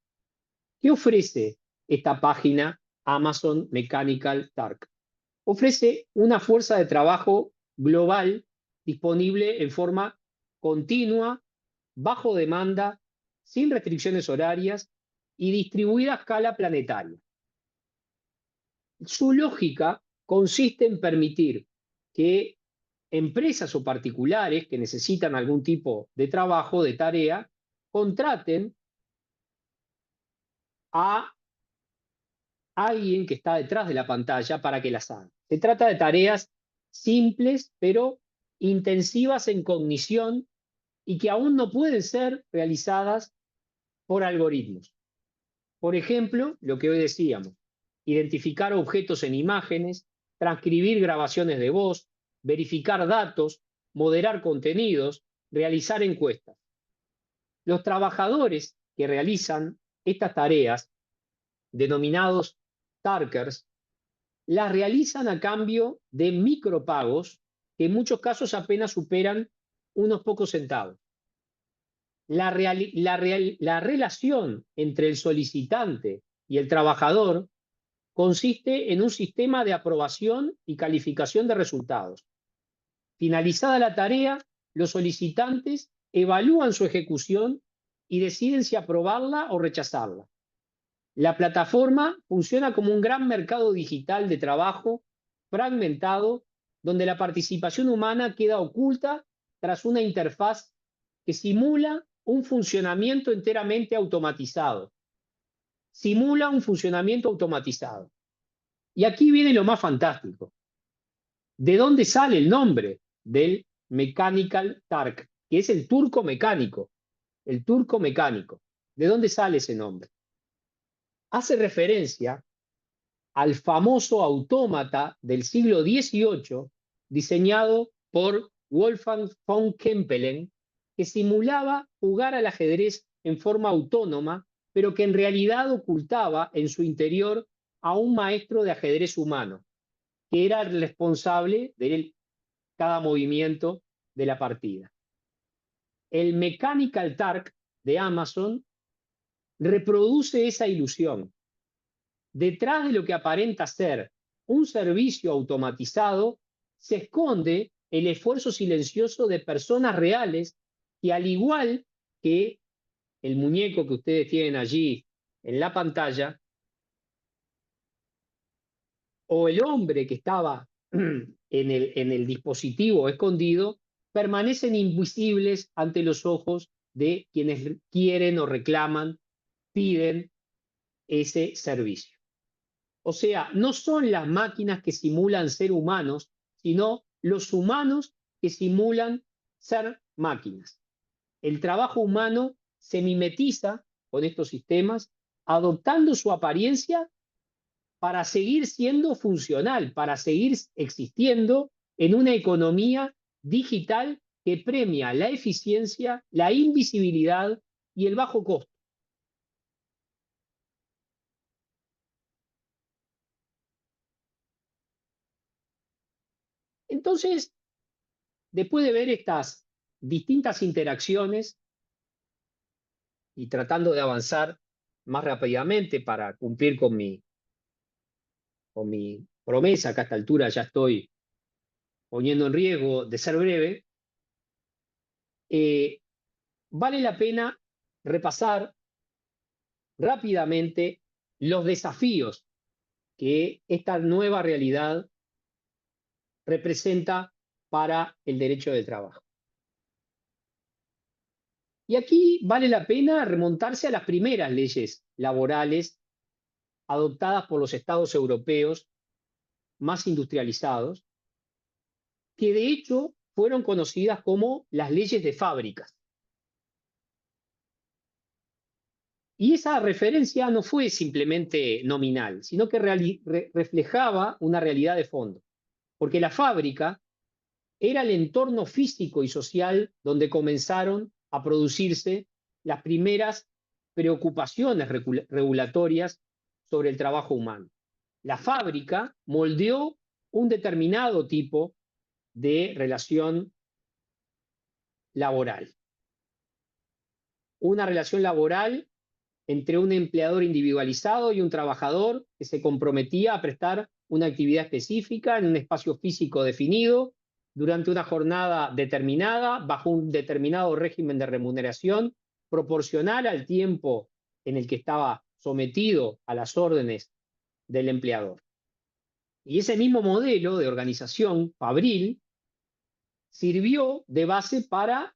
[SPEAKER 3] ¿Qué ofrece esta página Amazon Mechanical Turk? Ofrece una fuerza de trabajo global disponible en forma continua, bajo demanda, sin restricciones horarias y distribuida a escala planetaria. Su lógica consiste en permitir que empresas o particulares que necesitan algún tipo de trabajo, de tarea, contraten a alguien que está detrás de la pantalla para que las haga. Se trata de tareas simples, pero intensivas en cognición y que aún no pueden ser realizadas por algoritmos. Por ejemplo, lo que hoy decíamos, identificar objetos en imágenes, transcribir grabaciones de voz, verificar datos, moderar contenidos, realizar encuestas. Los trabajadores que realizan estas tareas, denominados Turkers, las realizan a cambio de micropagos que en muchos casos apenas superan unos pocos centavos. La relación entre el solicitante y el trabajador consiste en un sistema de aprobación y calificación de resultados. Finalizada la tarea, los solicitantes evalúan su ejecución y deciden si aprobarla o rechazarla. La plataforma funciona como un gran mercado digital de trabajo fragmentado, donde la participación humana queda oculta tras una interfaz que simula un funcionamiento enteramente automatizado. Simula un funcionamiento automatizado. Y aquí viene lo más fantástico. ¿De dónde sale el nombre del Mechanical Turk? Que es el turco mecánico. El turco mecánico. ¿De dónde sale ese nombre? Hace referencia al famoso autómata del siglo XVIII diseñado por Wolfgang von Kempelen, que simulaba jugar al ajedrez en forma autónoma, pero que en realidad ocultaba en su interior a un maestro de ajedrez humano, que era el responsable de cada movimiento de la partida. El Mechanical Turk de Amazon reproduce esa ilusión. Detrás de lo que aparenta ser un servicio automatizado, se esconde el esfuerzo silencioso de personas reales que, al igual que el muñeco que ustedes tienen allí en la pantalla, o el hombre que estaba en el dispositivo escondido, permanecen invisibles ante los ojos de quienes quieren o reclaman, piden ese servicio. O sea, no son las máquinas que simulan ser humanos, sino los humanos que simulan ser máquinas. El trabajo humano se mimetiza con estos sistemas, adoptando su apariencia para seguir siendo funcional, para seguir existiendo en una economía digital que premia la eficiencia, la invisibilidad y el bajo costo. Entonces, después de ver estas distintas interacciones y tratando de avanzar más rápidamente para cumplir con mi promesa, que a esta altura ya estoy poniendo en riesgo de ser breve, vale la pena repasar rápidamente los desafíos que esta nueva realidad representa para el derecho del trabajo. Y aquí vale la pena remontarse a las primeras leyes laborales adoptadas por los estados europeos más industrializados, que de hecho fueron conocidas como las leyes de fábricas. Y esa referencia no fue simplemente nominal, sino que reflejaba una realidad de fondo, porque la fábrica era el entorno físico y social donde comenzaron a producirse las primeras preocupaciones regulatorias sobre el trabajo humano. La fábrica moldeó un determinado tipo de relación laboral. Una relación laboral entre un empleador individualizado y un trabajador que se comprometía a prestar una actividad específica en un espacio físico definido, durante una jornada determinada, bajo un determinado régimen de remuneración, proporcional al tiempo en el que estaba sometido a las órdenes del empleador. Y ese mismo modelo de organización fabril sirvió de base para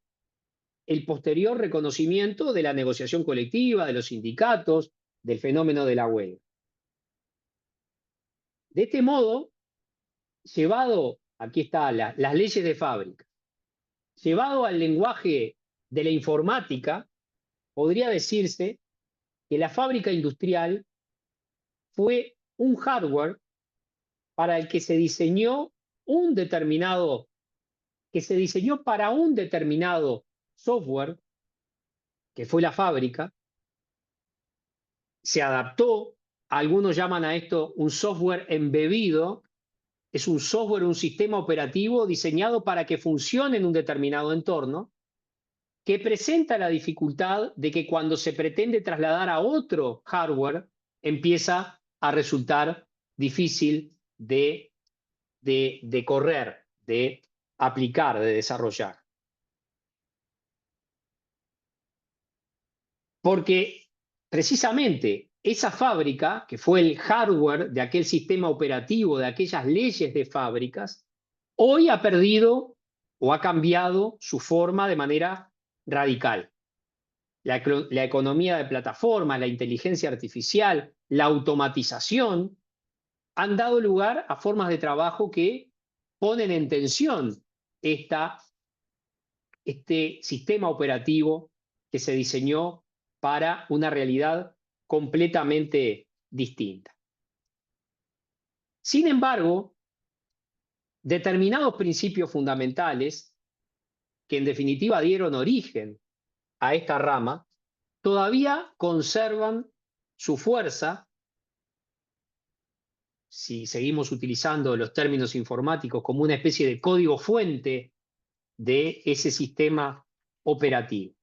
[SPEAKER 3] el posterior reconocimiento de la negociación colectiva, de los sindicatos, del fenómeno de la huelga. De este modo, llevado, aquí está, las leyes de fábrica, llevado al lenguaje de la informática, podría decirse que la fábrica industrial fue un hardware para el que se diseñó para un determinado software, que fue la fábrica, se adaptó, algunos llaman a esto un software embebido, es un software, un sistema operativo diseñado para que funcione en un determinado entorno, que presenta la dificultad de que cuando se pretende trasladar a otro hardware, empieza a resultar difícil de correr, de aplicar, de desarrollar. Porque precisamente esa fábrica, que fue el hardware de aquel sistema operativo, de aquellas leyes de fábricas, hoy ha perdido o ha cambiado su forma de manera radical. La economía de plataformas, la inteligencia artificial, la automatización han dado lugar a formas de trabajo que ponen en tensión este sistema operativo que se diseñó para una realidad completamente distinta. Sin embargo, determinados principios fundamentales que en definitiva dieron origen a esta rama, todavía conservan su fuerza, si seguimos utilizando los términos informáticos, como una especie de código fuente de ese sistema operativo.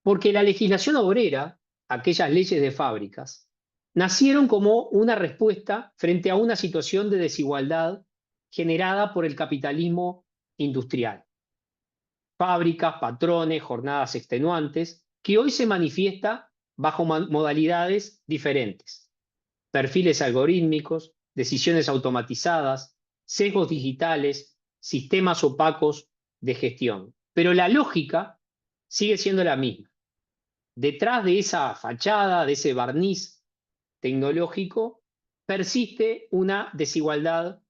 [SPEAKER 3] Porque la legislación obrera, aquellas leyes de fábricas, nacieron como una respuesta frente a una situación de desigualdad generada por el capitalismo industrial. Fábricas, patrones, jornadas extenuantes, que hoy se manifiesta bajo modalidades diferentes. Perfiles algorítmicos, decisiones automatizadas, sesgos digitales, sistemas opacos de gestión. Pero la lógica sigue siendo la misma. Detrás de esa fachada, de ese barniz tecnológico, persiste una desigualdad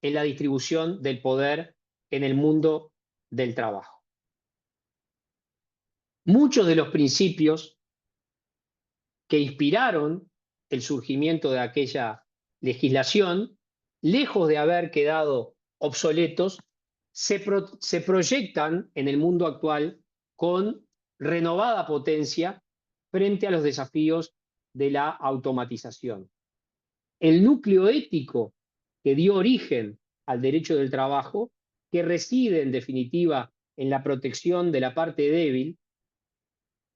[SPEAKER 3] en la distribución del poder en el mundo del trabajo. Muchos de los principios que inspiraron el surgimiento de aquella legislación, lejos de haber quedado obsoletos, se proyectan en el mundo actual con renovada potencia frente a los desafíos de la automatización. El núcleo ético que dio origen al derecho del trabajo, que reside en definitiva en la protección de la parte débil,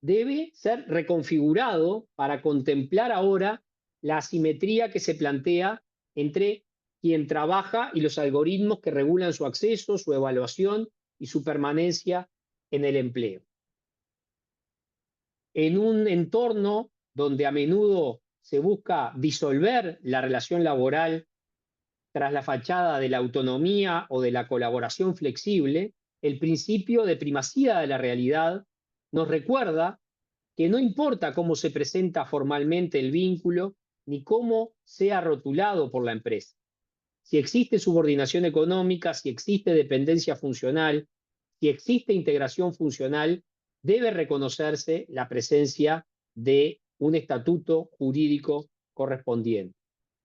[SPEAKER 3] debe ser reconfigurado para contemplar ahora la asimetría que se plantea entre quien trabaja y los algoritmos que regulan su acceso, su evaluación y su permanencia en el empleo. En un entorno donde a menudo se busca disolver la relación laboral tras la fachada de la autonomía o de la colaboración flexible, el principio de primacía de la realidad nos recuerda que no importa cómo se presenta formalmente el vínculo ni cómo sea rotulado por la empresa. Si existe subordinación económica, si existe dependencia funcional, si existe integración funcional, debe reconocerse la presencia de un estatuto jurídico correspondiente.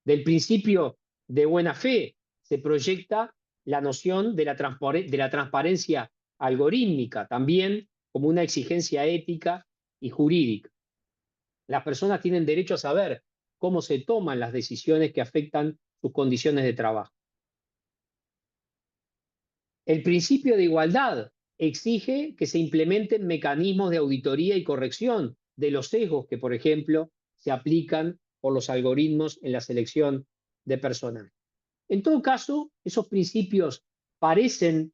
[SPEAKER 3] Del principio de buena fe se proyecta la noción de la transparencia algorítmica, también como una exigencia ética y jurídica. Las personas tienen derecho a saber cómo se toman las decisiones que afectan sus condiciones de trabajo. El principio de igualdad exige que se implementen mecanismos de auditoría y corrección de los sesgos que, por ejemplo, se aplican por los algoritmos en la selección de personal. En todo caso, esos principios parecen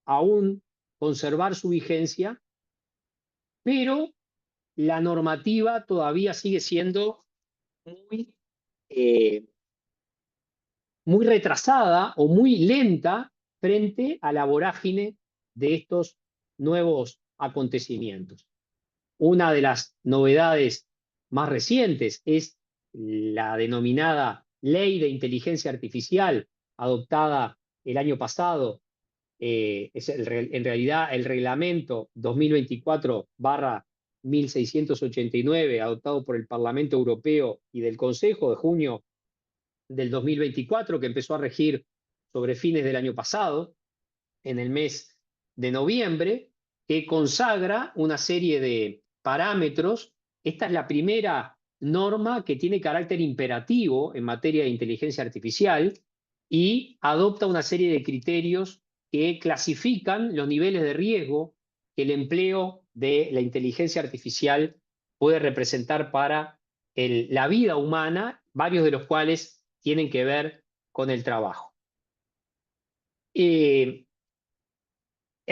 [SPEAKER 3] aún conservar su vigencia, pero la normativa todavía sigue siendo muy, muy retrasada o muy lenta frente a la vorágine de estos nuevos acontecimientos. Una de las novedades más recientes es la denominada Ley de Inteligencia Artificial, adoptada el año pasado. Es en realidad el reglamento 2024/1689, adoptado por el Parlamento Europeo y del Consejo de junio del 2024, que empezó a regir sobre fines del año pasado, en el mes de noviembre, que consagra una serie de parámetros. Esta es la primera norma que tiene carácter imperativo en materia de inteligencia artificial y adopta una serie de criterios que clasifican los niveles de riesgo que el empleo de la inteligencia artificial puede representar para la vida humana, varios de los cuales tienen que ver con el trabajo. A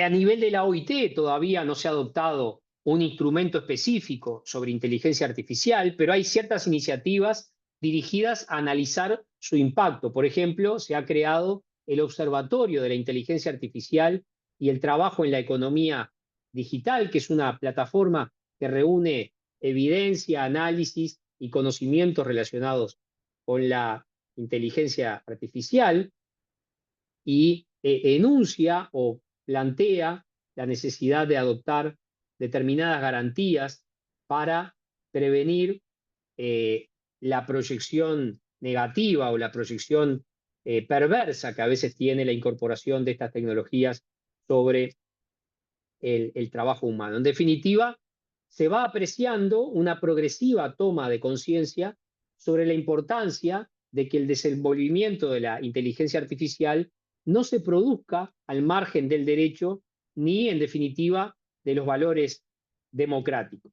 [SPEAKER 3] nivel de la OIT todavía no se ha adoptado un instrumento específico sobre inteligencia artificial, pero hay ciertas iniciativas dirigidas a analizar su impacto. Por ejemplo, se ha creado el Observatorio de la Inteligencia Artificial y el Trabajo en la Economía Digital, que es una plataforma que reúne evidencia, análisis y conocimientos relacionados con la inteligencia artificial y enuncia o plantea la necesidad de adoptar determinadas garantías para prevenir la proyección negativa o la proyección perversa que a veces tiene la incorporación de estas tecnologías sobre el trabajo humano. En definitiva, se va apreciando una progresiva toma de conciencia sobre la importancia de que el desenvolvimiento de la inteligencia artificial no se produzca al margen del derecho ni, en definitiva, de los valores democráticos.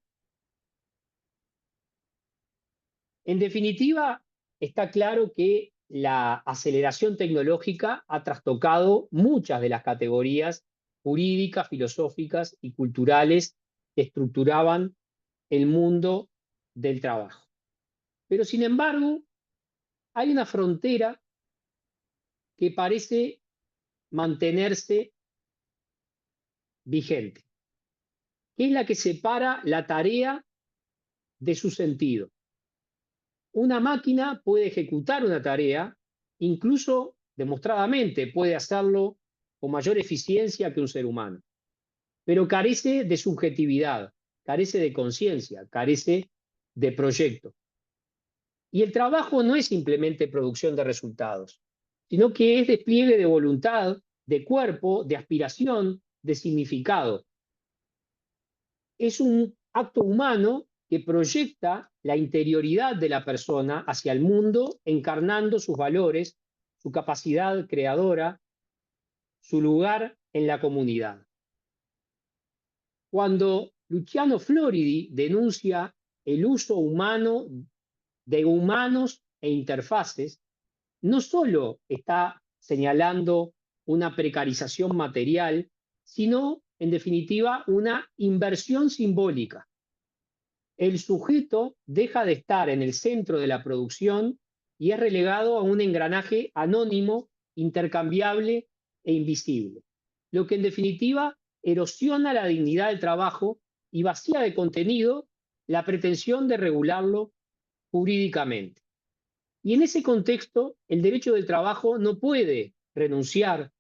[SPEAKER 3] En definitiva, está claro que la aceleración tecnológica ha trastocado muchas de las categorías jurídicas, filosóficas y culturales que estructuraban el mundo del trabajo. Pero, sin embargo, hay una frontera que parece mantenerse vigente, que es la que separa la tarea de su sentido. Una máquina puede ejecutar una tarea, incluso demostradamente puede hacerlo con mayor eficiencia que un ser humano, pero carece de subjetividad, carece de conciencia, carece de proyecto. Y el trabajo no es simplemente producción de resultados, sino que es despliegue de voluntad, de cuerpo, de aspiración, de significado. Es un acto humano que proyecta la interioridad de la persona hacia el mundo, encarnando sus valores, su capacidad creadora, su lugar en la comunidad. Cuando Luciano Floridi denuncia el uso humano de humanos e interfaces, no solo está señalando una precarización material, sino, en definitiva, una inversión simbólica. El sujeto deja de estar en el centro de la producción y es relegado a un engranaje anónimo, intercambiable e invisible, lo que en definitiva erosiona la dignidad del trabajo y vacía de contenido la pretensión de regularlo jurídicamente. Y en ese contexto, el derecho del trabajo no puede renunciar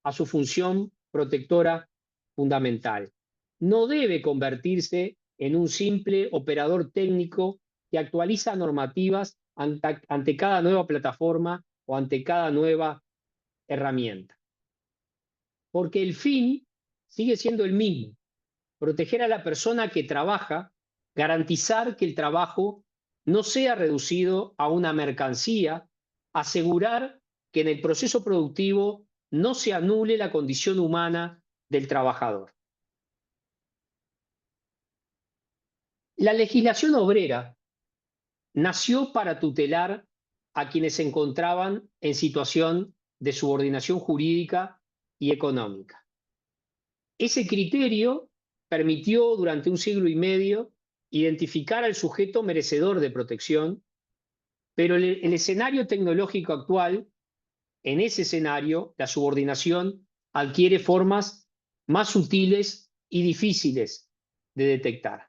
[SPEAKER 3] a su función protectora fundamental. No debe convertirse en un simple operador técnico que actualiza normativas ante cada nueva plataforma o ante cada nueva herramienta. Porque el fin sigue siendo el mismo: proteger a la persona que trabaja, garantizar que el trabajo no sea reducido a una mercancía, asegurar que en el proceso productivo no se anule la condición humana del trabajador. La legislación obrera nació para tutelar a quienes se encontraban en situación de subordinación jurídica y económica. Ese criterio permitió durante un siglo y medio identificar al sujeto merecedor de protección, pero el escenario tecnológico actual, en ese escenario, la subordinación adquiere formas más sutiles y difíciles de detectar.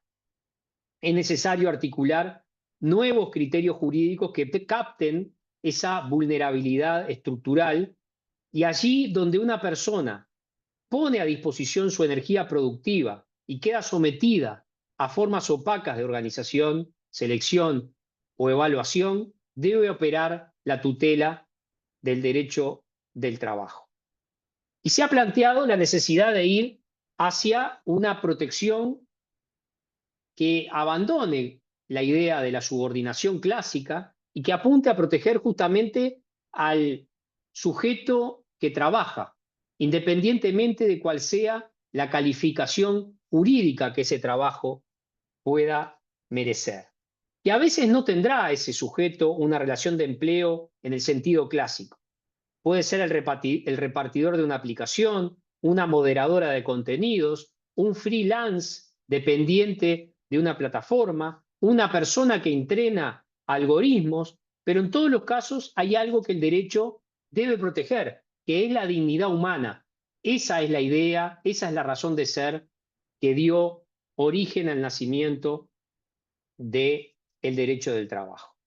[SPEAKER 3] Es necesario articular nuevos criterios jurídicos que capten esa vulnerabilidad estructural, y allí donde una persona pone a disposición su energía productiva y queda sometida a formas opacas de organización, selección o evaluación, debe operar la tutela del derecho del trabajo. Y se ha planteado la necesidad de ir hacia una protección que abandone la idea de la subordinación clásica y que apunte a proteger justamente al sujeto que trabaja, independientemente de cuál sea la calificación jurídica que ese trabajo pueda merecer. Que a veces no tendrá ese sujeto una relación de empleo en el sentido clásico. Puede ser el repartidor de una aplicación, una moderadora de contenidos, un freelance dependiente de una plataforma, una persona que entrena algoritmos, pero en todos los casos hay algo que el derecho debe proteger, que es la dignidad humana. Esa es la idea, esa es la razón de ser que dio origen al nacimiento del derecho del trabajo.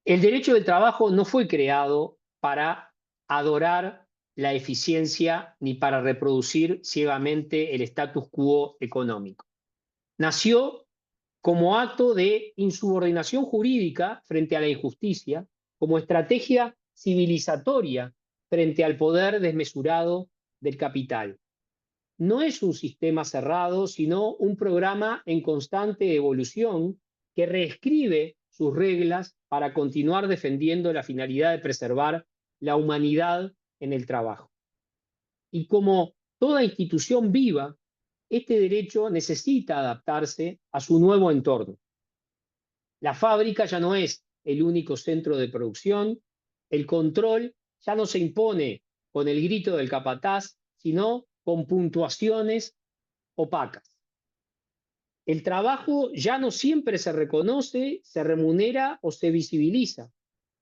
[SPEAKER 3] El derecho del trabajo no fue creado para adorar la eficiencia ni para reproducir ciegamente el status quo económico. Nació como acto de insubordinación jurídica frente a la injusticia, como estrategia civilizatoria frente al poder desmesurado del capital. No es un sistema cerrado, sino un programa en constante evolución que reescribe sus reglas para continuar defendiendo la finalidad de preservar la humanidad en el trabajo. Y como toda institución viva, este derecho necesita adaptarse a su nuevo entorno. La fábrica ya no es el único centro de producción, el control ya no se impone con el grito del capataz, sino con puntuaciones opacas. El trabajo ya no siempre se reconoce, se remunera o se visibiliza,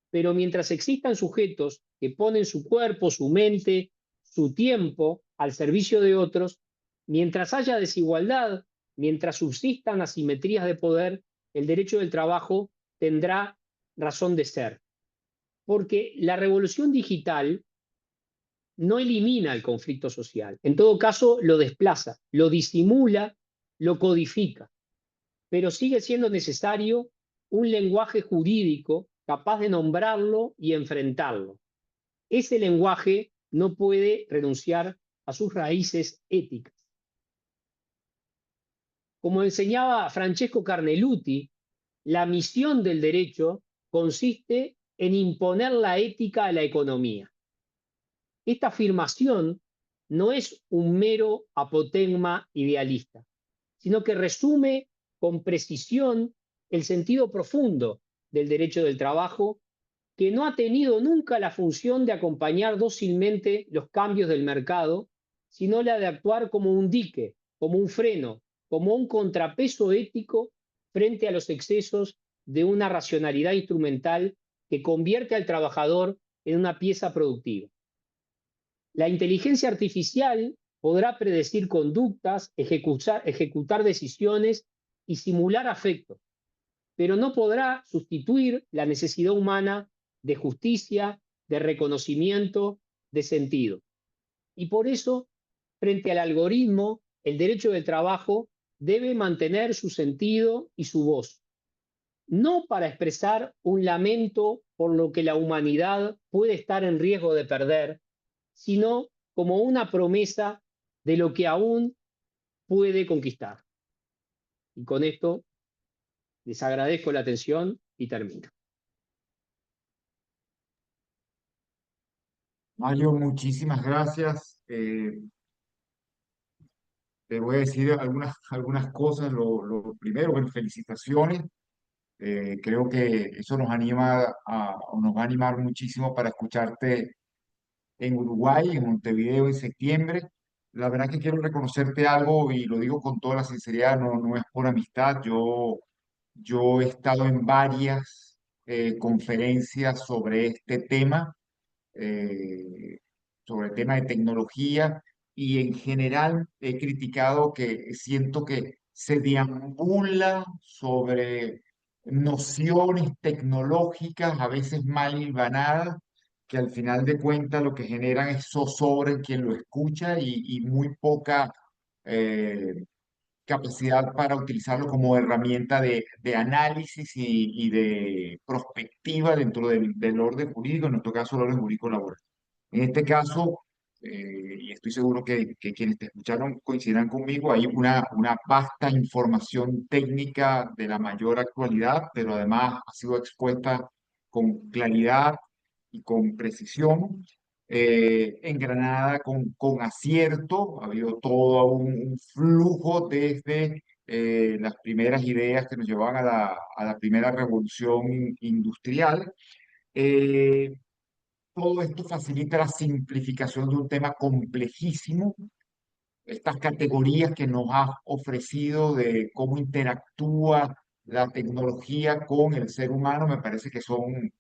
[SPEAKER 3] pero mientras existan sujetos que ponen su cuerpo, su mente, su tiempo al servicio de otros, mientras haya desigualdad, mientras subsistan asimetrías de poder, el derecho del trabajo tendrá razón de ser. Porque la revolución digital no elimina el conflicto social, en todo caso lo desplaza, lo disimula, lo codifica, pero sigue siendo necesario un lenguaje jurídico capaz de nombrarlo y enfrentarlo. Ese lenguaje no puede renunciar a sus raíces éticas. Como enseñaba Francesco Carneluti, la misión del derecho consiste en imponer la ética a la economía. Esta afirmación no es un mero apotegma idealista, sino que resume con precisión el sentido profundo del derecho del trabajo, que no ha tenido nunca la función de acompañar dócilmente los cambios del mercado, sino la de actuar como un dique, como un freno, como un contrapeso ético frente a los excesos de una racionalidad instrumental que convierte al trabajador en una pieza productiva. La inteligencia artificial podrá predecir conductas, ejecutar decisiones y simular afectos, pero no podrá sustituir la necesidad humana de justicia, de reconocimiento, de sentido. Y por eso, frente al algoritmo, el derecho del trabajo debe mantener su sentido y su voz, no para expresar un lamento por lo que la humanidad puede estar en riesgo de perder, sino como una promesa de lo que aún puede conquistar. Y con esto les agradezco la atención y termino.
[SPEAKER 2] Mario, muchísimas gracias. Te voy a decir algunas cosas. Lo primero, bueno, felicitaciones. Creo que eso nos anima nos va a animar muchísimo para escucharte en Uruguay, en Montevideo en septiembre. La verdad que quiero reconocerte algo y lo digo con toda la sinceridad, no es por amistad. Yo he estado en varias conferencias eh, sobre el tema de tecnología y en general he criticado que siento que se deambula sobre nociones tecnológicas a veces mal hilvanadas que al final de cuentas lo que generan es zozobra en quien lo escucha y muy poca eh, capacidad para utilizarlo como herramienta de análisis y de prospectiva dentro del orden jurídico, en nuestro caso el orden jurídico laboral. En este caso, y estoy seguro que quienes te escucharon coincidirán conmigo, hay una vasta información técnica de la mayor actualidad, pero además ha sido expuesta con claridad y con precisión, engranada con acierto. Ha habido todo un flujo desde las primeras ideas que nos llevaban a la primera revolución industrial. Eh, Todo esto facilita la simplificación de un tema complejísimo. Estas categorías que nos has ofrecido de cómo interactúa la tecnología con el ser humano me parece que son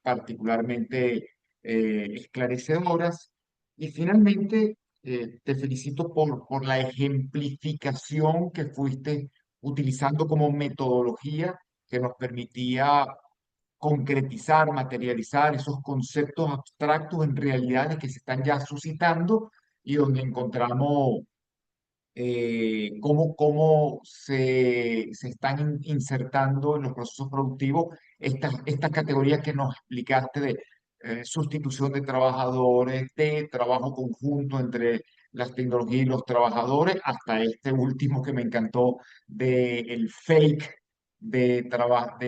[SPEAKER 2] particularmente esclarecedoras. Y finalmente, te felicito por la ejemplificación que fuiste utilizando como metodología que nos permitía concretizar, materializar esos conceptos abstractos en realidades que se están ya suscitando y donde encontramos cómo se están insertando en los procesos productivos estas categorías que nos explicaste de sustitución de trabajadores, de trabajo conjunto entre las tecnologías y los trabajadores, hasta este último que me encantó de el fake de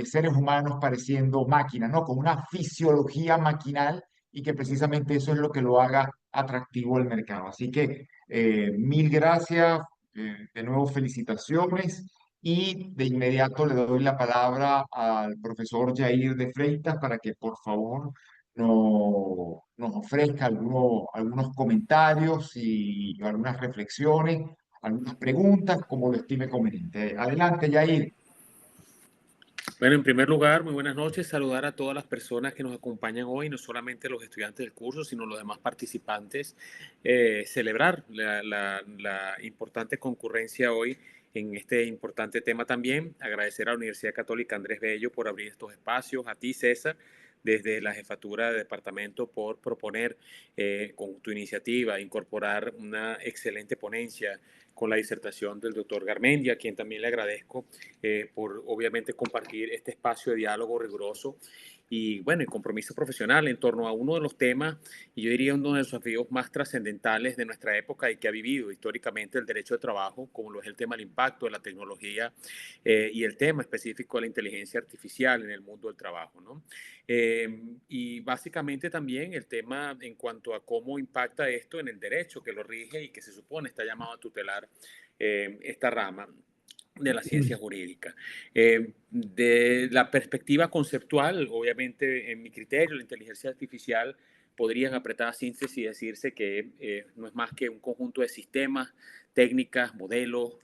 [SPEAKER 2] seres humanos pareciendo máquinas, ¿no? Con una fisiología maquinal y que precisamente eso es lo que lo haga atractivo al mercado. Así que mil gracias, de nuevo felicitaciones y de inmediato le doy la palabra al profesor Jair de Freitas para que por favor nos ofrezca algunos comentarios y algunas reflexiones, algunas preguntas, como lo estime conveniente. Adelante, Jair.
[SPEAKER 4] Bueno, en primer lugar, muy buenas noches. Saludar a todas las personas que nos acompañan hoy, no solamente los estudiantes del curso, sino los demás participantes. Celebrar la importante concurrencia hoy en este importante tema también. Agradecer a la Universidad Católica Andrés Bello por abrir estos espacios, a ti, César, desde la jefatura de departamento por proponer con tu iniciativa incorporar una excelente ponencia con la disertación del doctor Garmendia, a quien también le agradezco por obviamente compartir este espacio de diálogo riguroso y bueno, el compromiso profesional en torno a uno de los temas, y yo diría uno de los desafíos más trascendentales de nuestra época y que ha vivido históricamente el derecho de trabajo, como lo es el tema del impacto de la tecnología y el tema específico de la inteligencia artificial en el mundo del trabajo, ¿no? Y básicamente también el tema en cuanto a cómo impacta esto en el derecho que lo rige y que se supone está llamado a tutelar esta rama de la ciencia jurídica. De la perspectiva conceptual, obviamente, en mi criterio, la inteligencia artificial podría en apretada síntesis decirse que no es más que un conjunto de sistemas, técnicas, modelos,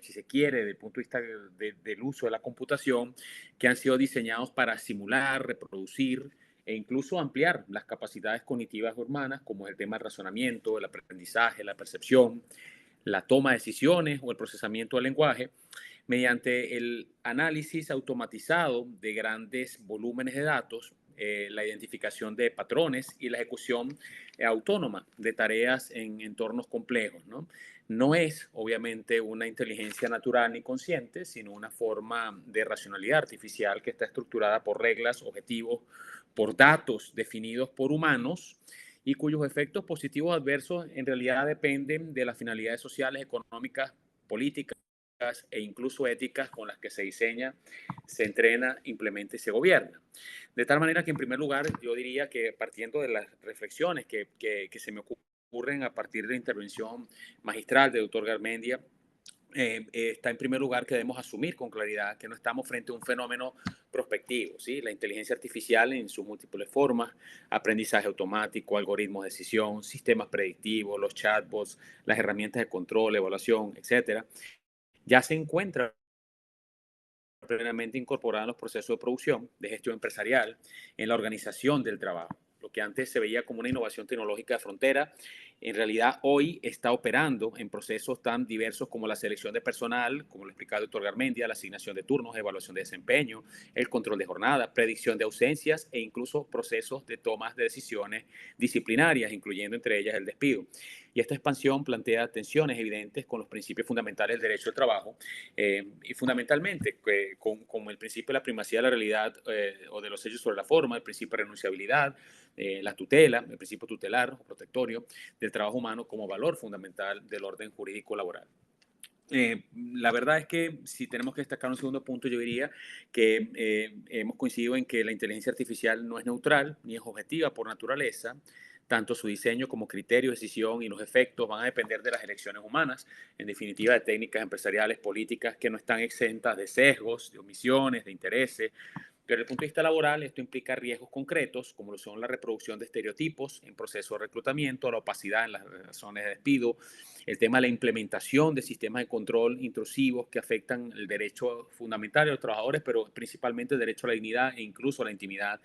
[SPEAKER 4] si se quiere, desde el punto de vista del uso de la computación, que han sido diseñados para simular, reproducir e incluso ampliar las capacidades cognitivas humanas, como es el tema del razonamiento, el aprendizaje, la percepción, la toma de decisiones o el procesamiento del lenguaje, mediante el análisis automatizado de grandes volúmenes de datos, la identificación de patrones y la ejecución autónoma de tareas en entornos complejos, ¿no? No es, obviamente, una inteligencia natural ni consciente, sino una forma de racionalidad artificial que está estructurada por reglas, objetivos, por datos definidos por humanos y cuyos efectos positivos o adversos en realidad dependen de las finalidades sociales, económicas, políticas e incluso éticas con las que se diseña, se entrena, implementa y se gobierna. De tal manera que, en primer lugar, yo diría que partiendo de las reflexiones que se me ocurren a partir de la intervención magistral del doctor Garmendia, está en primer lugar que debemos asumir con claridad que no estamos frente a un fenómeno prospectivo, ¿sí? La inteligencia artificial en sus múltiples formas, aprendizaje automático, algoritmos de decisión, sistemas predictivos, los chatbots, las herramientas de control, evaluación, etcétera, ya se encuentra plenamente incorporada en los procesos de producción, de gestión empresarial, en la organización del trabajo. Lo que antes se veía como una innovación tecnológica de frontera, en realidad hoy está operando en procesos tan diversos como la selección de personal, como lo explicaba el doctor Garmendia, la asignación de turnos, evaluación de desempeño, el control de jornada, predicción de ausencias e incluso procesos de tomas de decisiones disciplinarias, incluyendo entre ellas el despido. Y esta expansión plantea tensiones evidentes con los principios fundamentales del derecho del trabajo y fundamentalmente con el principio de la primacía de la realidad o de los hechos sobre la forma, el principio de renunciabilidad, la tutela, el principio tutelar o protectorio del trabajo humano como valor fundamental del orden jurídico laboral. La verdad es que si tenemos que destacar un segundo punto, yo diría que hemos coincidido en que la inteligencia artificial no es neutral ni es objetiva por naturaleza. Tanto su diseño como criterio, decisión y los efectos van a depender de las elecciones humanas, en definitiva de técnicas empresariales, políticas que no están exentas de sesgos, de omisiones, de intereses. Pero desde el punto de vista laboral, esto implica riesgos concretos, como lo son la reproducción de estereotipos en proceso de reclutamiento, la opacidad en las razones de despido, el tema de la implementación de sistemas de control intrusivos que afectan el derecho fundamental de los trabajadores, pero principalmente el derecho a la dignidad e incluso a la intimidad,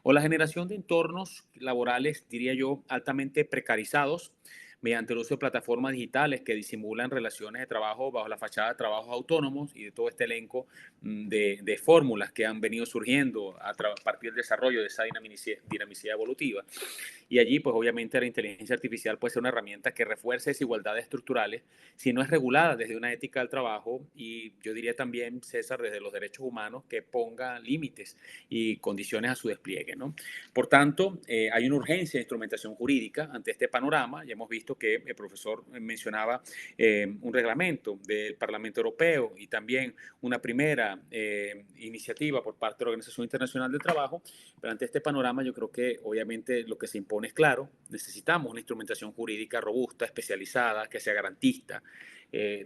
[SPEAKER 4] o la generación de entornos laborales, diría yo, altamente precarizados, mediante el uso de plataformas digitales que disimulan relaciones de trabajo bajo la fachada de trabajos autónomos y de todo este elenco de fórmulas que han venido surgiendo a partir del desarrollo de esa dinamicidad evolutiva. y allí pues obviamente la inteligencia artificial puede ser una herramienta que refuerce desigualdades estructurales si no es regulada desde una ética del trabajo y yo diría también, César, desde los derechos humanos que ponga límites y condiciones a su despliegue, ¿no? Por tanto, hay una urgencia de instrumentación jurídica ante este panorama. Ya hemos visto que el profesor mencionaba un reglamento del Parlamento Europeo y también una primera iniciativa por parte de la Organización Internacional del Trabajo, pero ante este panorama yo creo que obviamente lo que se impone es claro, necesitamos una instrumentación jurídica robusta, especializada, que sea garantista.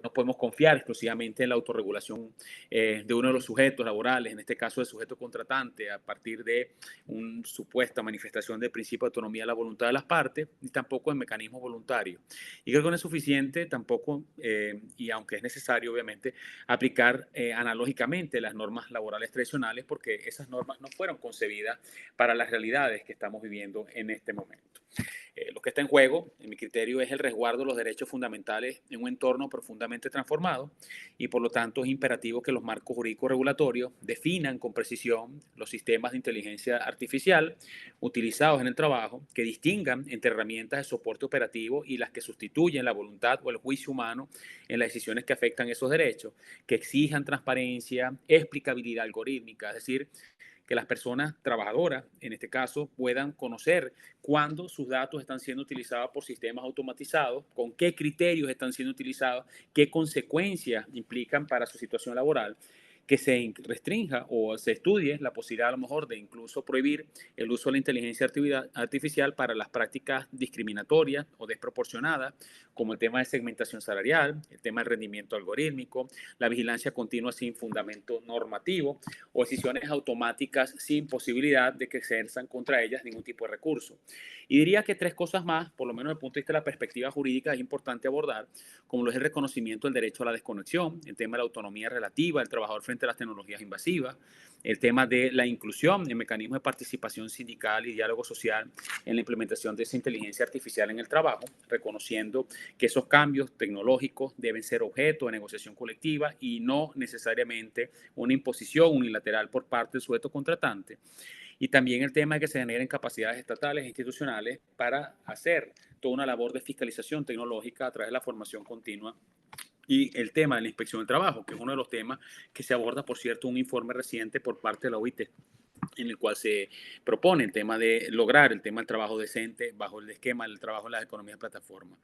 [SPEAKER 4] No podemos confiar exclusivamente en la autorregulación de uno de los sujetos laborales, en este caso el sujeto contratante, a partir de una supuesta manifestación del principio de autonomía de la voluntad de las partes, ni tampoco en mecanismos voluntarios. Y creo que no es suficiente tampoco, y aunque es necesario obviamente, aplicar analógicamente las normas laborales tradicionales, porque esas normas no fueron concebidas para las realidades que estamos viviendo en este momento. Lo que está en juego, en mi criterio, es el resguardo de los derechos fundamentales en un entorno profundamente transformado y por lo tanto es imperativo que los marcos jurídicos regulatorios definan con precisión los sistemas de inteligencia artificial utilizados en el trabajo, que distingan entre herramientas de soporte operativo y las que sustituyen la voluntad o el juicio humano en las decisiones que afectan esos derechos, que exijan transparencia, explicabilidad algorítmica, es decir, que las personas trabajadoras, en este caso, puedan conocer cuándo sus datos están siendo utilizados por sistemas automatizados, con qué criterios están siendo utilizados, qué consecuencias implican para su situación laboral, que se restrinja o se estudie la posibilidad a lo mejor de incluso prohibir el uso de la inteligencia artificial para las prácticas discriminatorias o desproporcionadas, como el tema de segmentación salarial, el tema del rendimiento algorítmico, la vigilancia continua sin fundamento normativo o decisiones automáticas sin posibilidad de que se ejerzan contra ellas ningún tipo de recurso. Y diría que tres cosas más, por lo menos desde el punto de vista de la perspectiva jurídica, es importante abordar, como lo es el reconocimiento del derecho a la desconexión, el tema de la autonomía relativa del trabajador frente a las tecnologías invasivas, el tema de la inclusión en mecanismos de participación sindical y diálogo social en la implementación de esa inteligencia artificial en el trabajo, reconociendo que esos cambios tecnológicos deben ser objeto de negociación colectiva y no necesariamente una imposición unilateral por parte del sujeto contratante. Y también el tema de que se generen capacidades estatales e institucionales para hacer toda una labor de fiscalización tecnológica a través de la formación continua y el tema de la inspección del trabajo, que es uno de los temas que se aborda, por cierto, un informe reciente por parte de la OIT, en el cual se propone el tema de lograr el tema del trabajo decente bajo el esquema del trabajo en las economías de plataforma.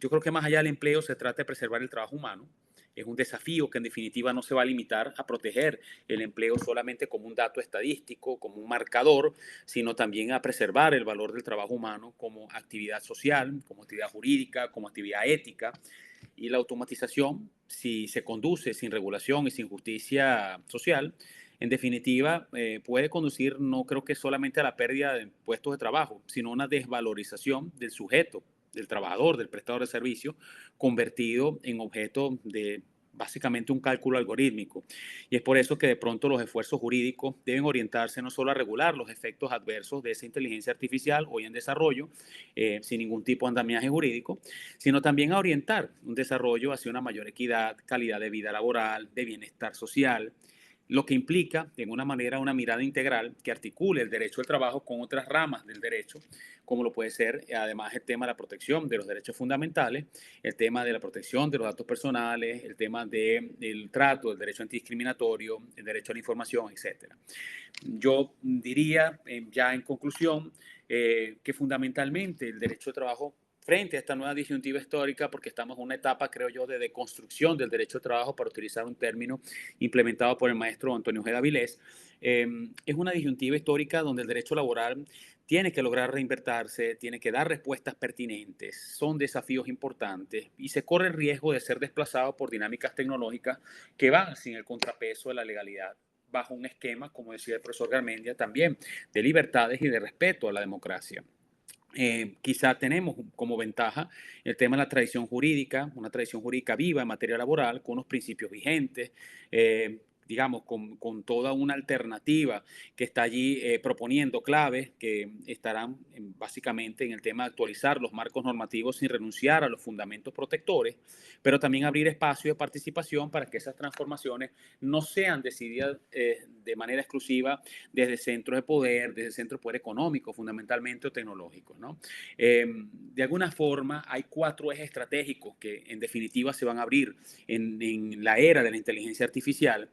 [SPEAKER 4] Yo creo que más allá del empleo se trata de preservar el trabajo humano. Es un desafío que en definitiva no se va a limitar a proteger el empleo solamente como un dato estadístico, como un marcador, sino también a preservar el valor del trabajo humano como actividad social, como actividad jurídica, como actividad ética. Y la automatización, si se conduce sin regulación y sin justicia social, en definitiva, puede conducir no creo que solamente a la pérdida de puestos de trabajo, sino a una desvalorización del sujeto, del trabajador, del prestador de servicio, convertido en objeto de básicamente un cálculo algorítmico. Y es por eso que de pronto los esfuerzos jurídicos deben orientarse no solo a regular los efectos adversos de esa inteligencia artificial hoy en desarrollo, sin ningún tipo de andamiaje jurídico, sino también a orientar un desarrollo hacia una mayor equidad, calidad de vida laboral, de bienestar social, lo que implica, de alguna manera, una mirada integral que articule el derecho al trabajo con otras ramas del derecho, como lo puede ser, además, el tema de la protección de los derechos fundamentales, el tema de la protección de los datos personales, el tema del trato, del derecho antidiscriminatorio, el derecho a la información, etc. Yo diría, ya en conclusión, que fundamentalmente el derecho al trabajo frente a esta nueva disyuntiva histórica, porque estamos en una etapa, creo yo, de deconstrucción del derecho al trabajo, para utilizar un término implementado por el maestro Antonio Ojeda Vilés, es una disyuntiva histórica donde el derecho laboral tiene que lograr reinvertirse, tiene que dar respuestas pertinentes, son desafíos importantes y se corre el riesgo de ser desplazado por dinámicas tecnológicas que van sin el contrapeso de la legalidad, bajo un esquema, como decía el profesor Garmendia, también de libertades y de respeto a la democracia. Quizá tenemos como ventaja el tema de la tradición jurídica, una tradición jurídica viva en materia laboral, con unos principios vigentes, digamos, con toda una alternativa que está allí proponiendo claves que estarán básicamente en el tema de actualizar los marcos normativos sin renunciar a los fundamentos protectores, pero también abrir espacio de participación para que esas transformaciones no sean decididas de manera exclusiva desde centros de poder, desde centros de poder económico, fundamentalmente, o tecnológicos, ¿no? De alguna forma, hay 4 ejes estratégicos que en definitiva se van a abrir en la era de la inteligencia artificial.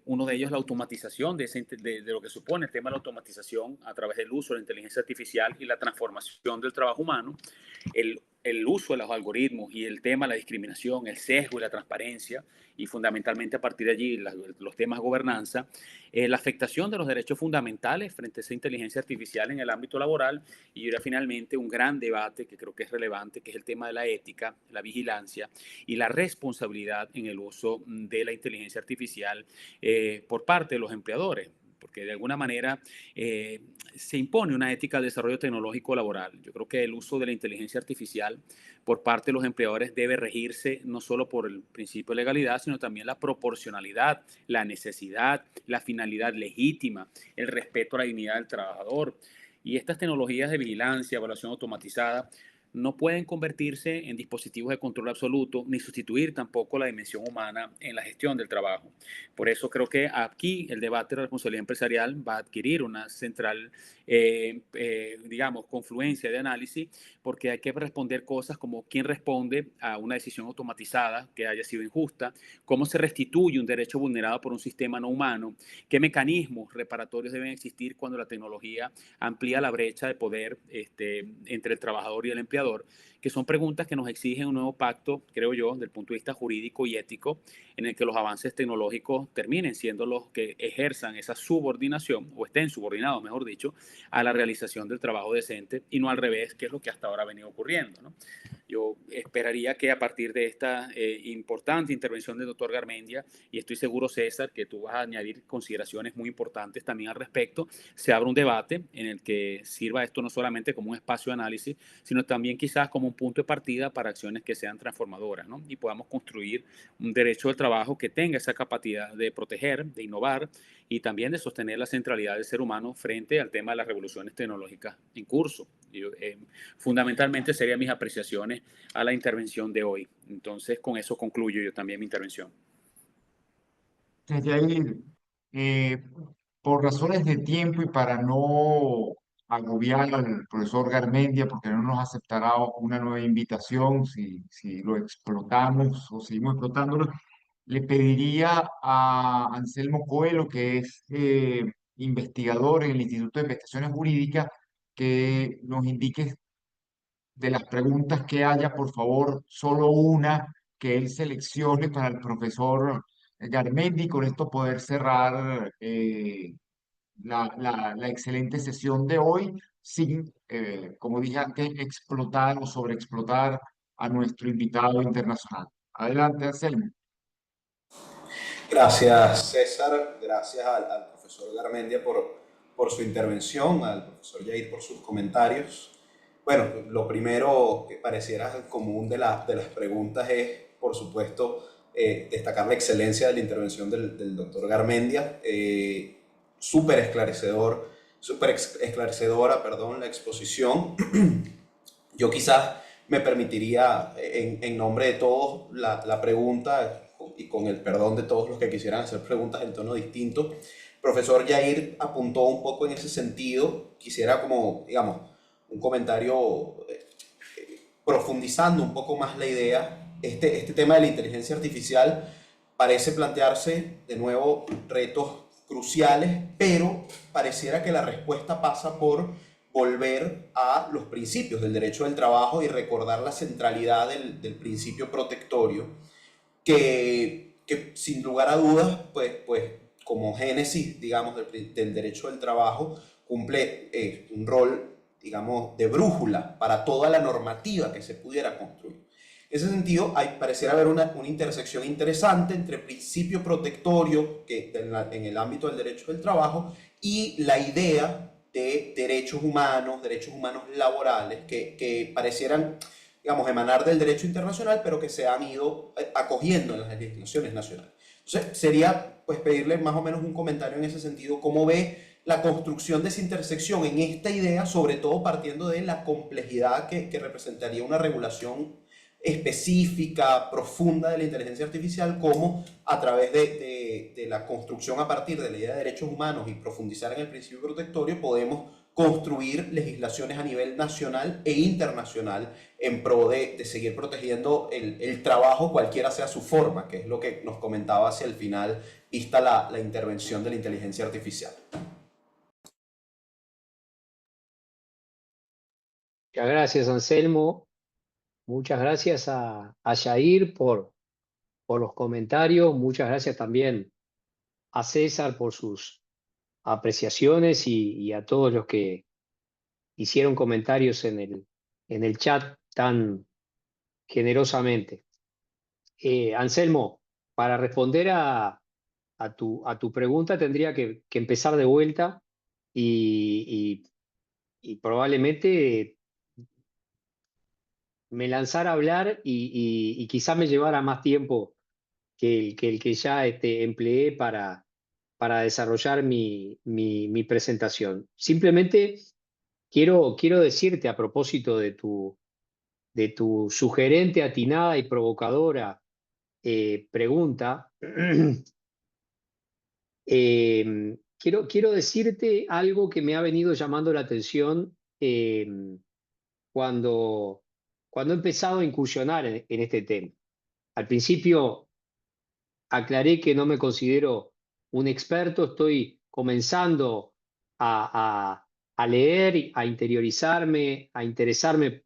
[SPEAKER 4] Uno de ellos es la automatización de lo que supone el tema de la automatización a través del uso de la inteligencia artificial y la transformación del trabajo humano, el uso de los algoritmos y el tema de la discriminación, el sesgo y la transparencia, y fundamentalmente a partir de allí los temas de gobernanza, la afectación de los derechos fundamentales frente a esa inteligencia artificial en el ámbito laboral, y ahora finalmente un gran debate que creo que es relevante, que es el tema de la ética, la vigilancia y la responsabilidad en el uso de la inteligencia artificial por parte de los empleadores, porque de alguna manera se impone una ética de desarrollo tecnológico laboral. Yo creo que el uso de la inteligencia artificial por parte de los empleadores debe regirse no solo por el principio de legalidad, sino también la proporcionalidad, la necesidad, la finalidad legítima, el respeto a la dignidad del trabajador. Y estas tecnologías de vigilancia, evaluación automatizada, no pueden convertirse en dispositivos de control absoluto, ni sustituir tampoco la dimensión humana en la gestión del trabajo. Por eso creo que aquí el debate de la responsabilidad empresarial va a adquirir una central, digamos, confluencia de análisis, porque hay que responder cosas como quién responde a una decisión automatizada que haya sido injusta, cómo se restituye un derecho vulnerado por un sistema no humano, qué mecanismos reparatorios deben existir cuando la tecnología amplía la brecha de poder entre el trabajador y el empleador, que son preguntas que nos exigen un nuevo pacto, creo yo, desde el punto de vista jurídico y ético, en el que los avances tecnológicos terminen siendo los que ejerzan esa subordinación, o estén subordinados, mejor dicho, a la realización del trabajo decente, y no al revés, que es lo que hasta ahora ha venido ocurriendo, ¿no? Yo esperaría que a partir de esta importante intervención del doctor Garmendia, y estoy seguro, César, que tú vas a añadir consideraciones muy importantes también al respecto, se abra un debate en el que sirva esto no solamente como un espacio de análisis, sino también quizás como un punto de partida para acciones que sean transformadoras, ¿no? Y podamos construir un derecho del trabajo que tenga esa capacidad de proteger, de innovar y también de sostener la centralidad del ser humano frente al tema de las revoluciones tecnológicas en curso. Yo, fundamentalmente serían mis apreciaciones a la intervención de hoy. Entonces, con eso concluyo yo también mi intervención.
[SPEAKER 2] Yair, eh, por razones de tiempo y para no agobiar al profesor Garmendia, porque no nos aceptará una nueva invitación si lo explotamos o seguimos explotándolo, le pediría a Anselmo Coelho, que es investigador en el Instituto de Investigaciones Jurídicas, que nos indique de las preguntas que haya, por favor, solo una que él seleccione para el profesor Garmendi, y con esto poder cerrar la excelente sesión de hoy sin, como dije antes, explotar o sobreexplotar a nuestro invitado internacional. Adelante, Anselmo.
[SPEAKER 5] Gracias, César. Gracias al profesor Garmendia por su intervención, al profesor Yair por sus comentarios. Bueno, lo primero que pareciera común de las preguntas es, por supuesto, destacar la excelencia de la intervención del doctor Garmendia. Súper esclarecedora, perdón, la exposición. Yo quizás me permitiría, en nombre de todos, la pregunta, y con el perdón de todos los que quisieran hacer preguntas en tono distinto. Profesor Yair apuntó un poco en ese sentido. Quisiera como, digamos, un comentario profundizando un poco más la idea. Este tema de la inteligencia artificial parece plantearse de nuevo retos cruciales, pero pareciera que la respuesta pasa por volver a los principios del derecho del trabajo y recordar la centralidad del principio protectorio, que sin lugar a dudas, pues como génesis, digamos, del derecho del trabajo, cumple un rol, digamos, de brújula para toda la normativa que se pudiera construir. En ese sentido, pareciera haber una intersección interesante entre principio protectorio en el ámbito del derecho del trabajo y la idea de derechos humanos laborales que parecieran, digamos, emanar del derecho internacional, pero que se han ido acogiendo en las legislaciones nacionales. Entonces, sería pues pedirle más o menos un comentario en ese sentido, cómo ve la construcción de esa intersección en esta idea, sobre todo partiendo de la complejidad que representaría una regulación específica, profunda de la inteligencia artificial, como a través de la construcción a partir de la idea de derechos humanos y profundizar en el principio protectorio, podemos construir legislaciones a nivel nacional e internacional en pro de seguir protegiendo el trabajo, cualquiera sea su forma, que es lo que nos comentaba hacia el final, vista la intervención de la inteligencia artificial.
[SPEAKER 3] Muchas gracias, Anselmo. Muchas gracias a Yair por los comentarios. Muchas gracias también a César por sus apreciaciones y a todos los que hicieron comentarios en el chat tan generosamente. Anselmo, para responder a tu pregunta tendría que empezar de vuelta y probablemente me lanzara a hablar y quizá me llevara más tiempo que el que ya empleé para desarrollar mi presentación. Simplemente quiero decirte a propósito de tu sugerente, atinada y provocadora pregunta, quiero decirte algo que me ha venido llamando la atención cuando he empezado a incursionar en este tema. Al principio aclaré que no me considero un experto, estoy comenzando a leer, a interiorizarme, a interesarme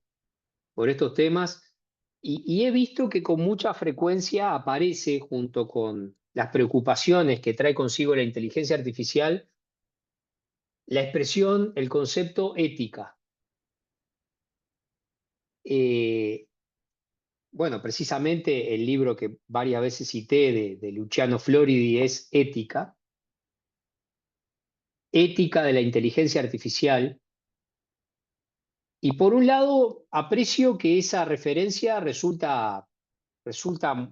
[SPEAKER 3] por estos temas y he visto que con mucha frecuencia aparece junto con las preocupaciones que trae consigo la inteligencia artificial la expresión, el concepto ética. Bueno, precisamente el libro que varias veces cité de Luciano Floridi es Ética de la inteligencia artificial. Y por un lado, aprecio que esa referencia resulta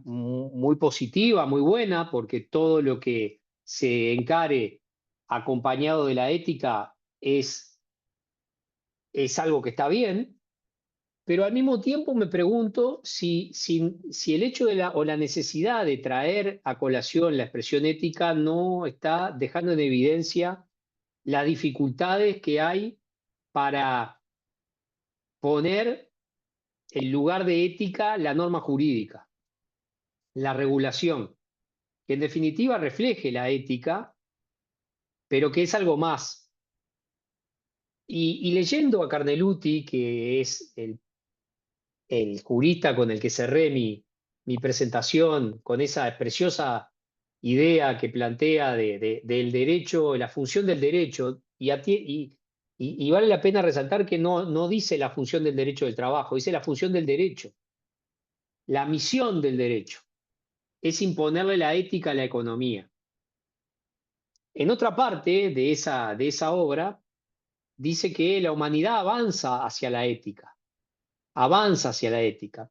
[SPEAKER 3] muy positiva, muy buena, porque todo lo que se encare acompañado de la ética es algo que está bien, pero al mismo tiempo me pregunto si el hecho o la necesidad de traer a colación la expresión ética no está dejando en evidencia las dificultades que hay para poner en lugar de ética la norma jurídica, la regulación, que en definitiva refleje la ética, pero que es algo más. Y leyendo a Carneluti, que es el jurista con el que cerré mi presentación, con esa preciosa idea que plantea del derecho, la función del derecho, y vale la pena resaltar que no dice la función del derecho del trabajo, dice la función del derecho. La misión del derecho es imponerle la ética a la economía. En otra parte de esa obra, dice que la humanidad avanza hacia la ética,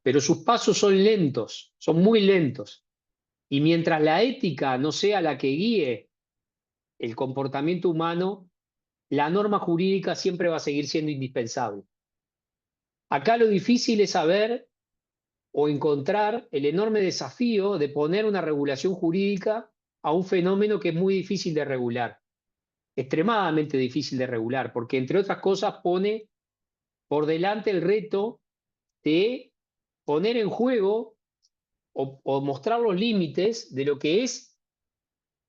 [SPEAKER 3] pero sus pasos son lentos, son muy lentos. Y mientras la ética no sea la que guíe el comportamiento humano, la norma jurídica siempre va a seguir siendo indispensable. Acá lo difícil es saber o encontrar el enorme desafío de poner una regulación jurídica a un fenómeno que es muy difícil de regular, extremadamente difícil de regular, porque entre otras cosas pone por delante el reto de poner en juego o mostrar los límites de lo que es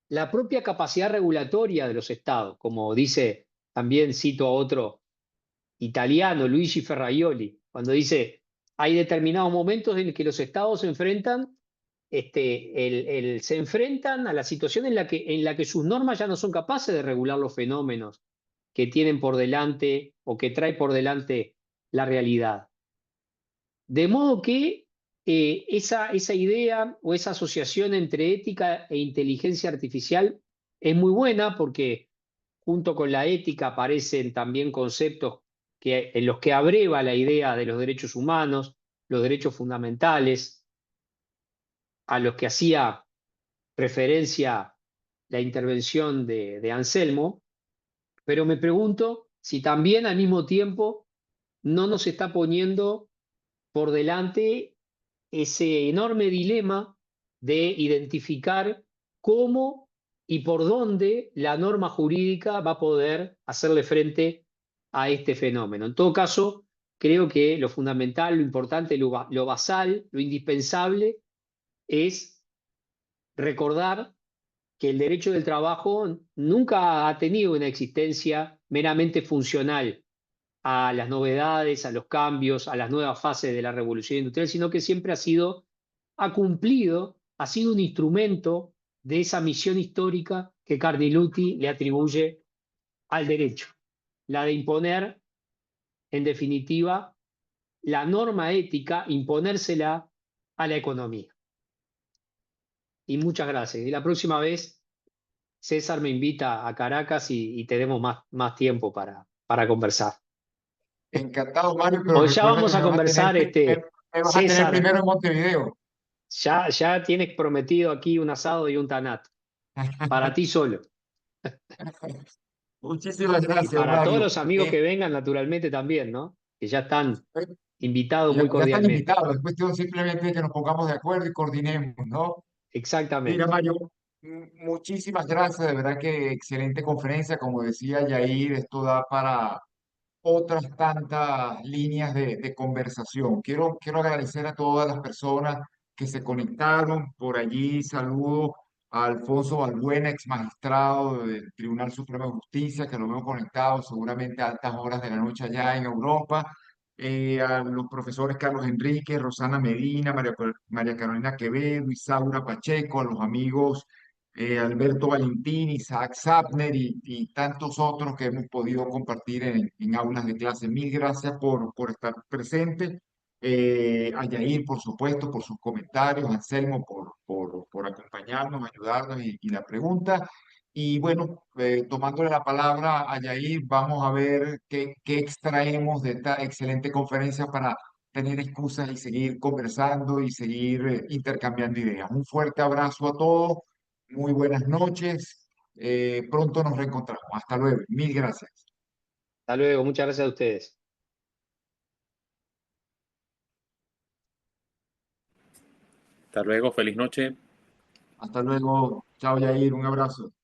[SPEAKER 3] la propia capacidad regulatoria de los estados, como dice, también cito a otro italiano, Luigi Ferraioli, cuando dice, hay determinados momentos en que los estados se enfrentan, se enfrentan a la situación en la que sus normas ya no son capaces de regular los fenómenos que tienen por delante o que trae por delante la realidad. De modo que esa idea o esa asociación entre ética e inteligencia artificial es muy buena porque junto con la ética aparecen también conceptos en los que abreva la idea de los derechos humanos, los derechos fundamentales, a los que hacía preferencia la intervención de Anselmo, pero me pregunto si también al mismo tiempo no nos está poniendo por delante ese enorme dilema de identificar cómo y por dónde la norma jurídica va a poder hacerle frente a este fenómeno. En todo caso, creo que lo fundamental, lo importante, lo basal, lo indispensable es recordar que el derecho del trabajo nunca ha tenido una existencia meramente funcional a las novedades, a los cambios, a las nuevas fases de la revolución industrial, sino que siempre ha cumplido, ha sido un instrumento de esa misión histórica que Carneluti le atribuye al derecho, la de imponer, en definitiva, la norma ética, imponérsela a la economía. Y muchas gracias. Y la próxima vez, César me invita a Caracas y tenemos más tiempo para conversar.
[SPEAKER 2] Encantado, Mario, pero
[SPEAKER 3] O ya
[SPEAKER 2] recuerda que
[SPEAKER 3] vamos a
[SPEAKER 2] me vas a tener,
[SPEAKER 3] conversar,
[SPEAKER 2] me vas a tener
[SPEAKER 3] César,
[SPEAKER 2] primero en Montevideo.
[SPEAKER 3] ya tienes prometido aquí un asado y un tanat, para ti solo.
[SPEAKER 2] Muchísimas
[SPEAKER 3] Y
[SPEAKER 2] gracias,
[SPEAKER 3] para todos
[SPEAKER 2] Mario.
[SPEAKER 3] los amigos que vengan, naturalmente también, ¿no? Que ya están invitados
[SPEAKER 2] Ya,
[SPEAKER 3] muy
[SPEAKER 2] ya están
[SPEAKER 3] cordialmente.
[SPEAKER 2] invitados, es cuestión simplemente de que nos pongamos de acuerdo y coordinemos, ¿no? Mira,
[SPEAKER 3] Exactamente.
[SPEAKER 2] Mario, muchísimas gracias, de verdad que excelente conferencia, como decía Yair, esto da para otras tantas líneas de conversación. Quiero agradecer a todas las personas que se conectaron por allí. Saludo a Alfonso Balbuena, ex magistrado del Tribunal Supremo de Justicia, que lo veo conectado seguramente a altas horas de la noche allá en Europa. A los profesores Carlos Enrique, Rosana Medina, María Carolina Quevedo, Isaura Pacheco, a los amigos Alberto Valentín, Isaac Sapner y tantos otros que hemos podido compartir en aulas de clase. Mil gracias por estar presente. A Yair, por supuesto, por sus comentarios, a Anselmo por acompañarnos, ayudarnos y la pregunta. Y bueno, tomándole la palabra a Yair, vamos a ver qué extraemos de esta excelente conferencia para tener excusas y seguir conversando y seguir intercambiando ideas. Un fuerte abrazo a todos. Muy buenas noches. Pronto nos reencontramos. Hasta luego. Mil gracias.
[SPEAKER 3] Hasta luego. Muchas gracias a ustedes.
[SPEAKER 4] Hasta luego, feliz noche.
[SPEAKER 2] Hasta luego. Chao, Yair. Un abrazo.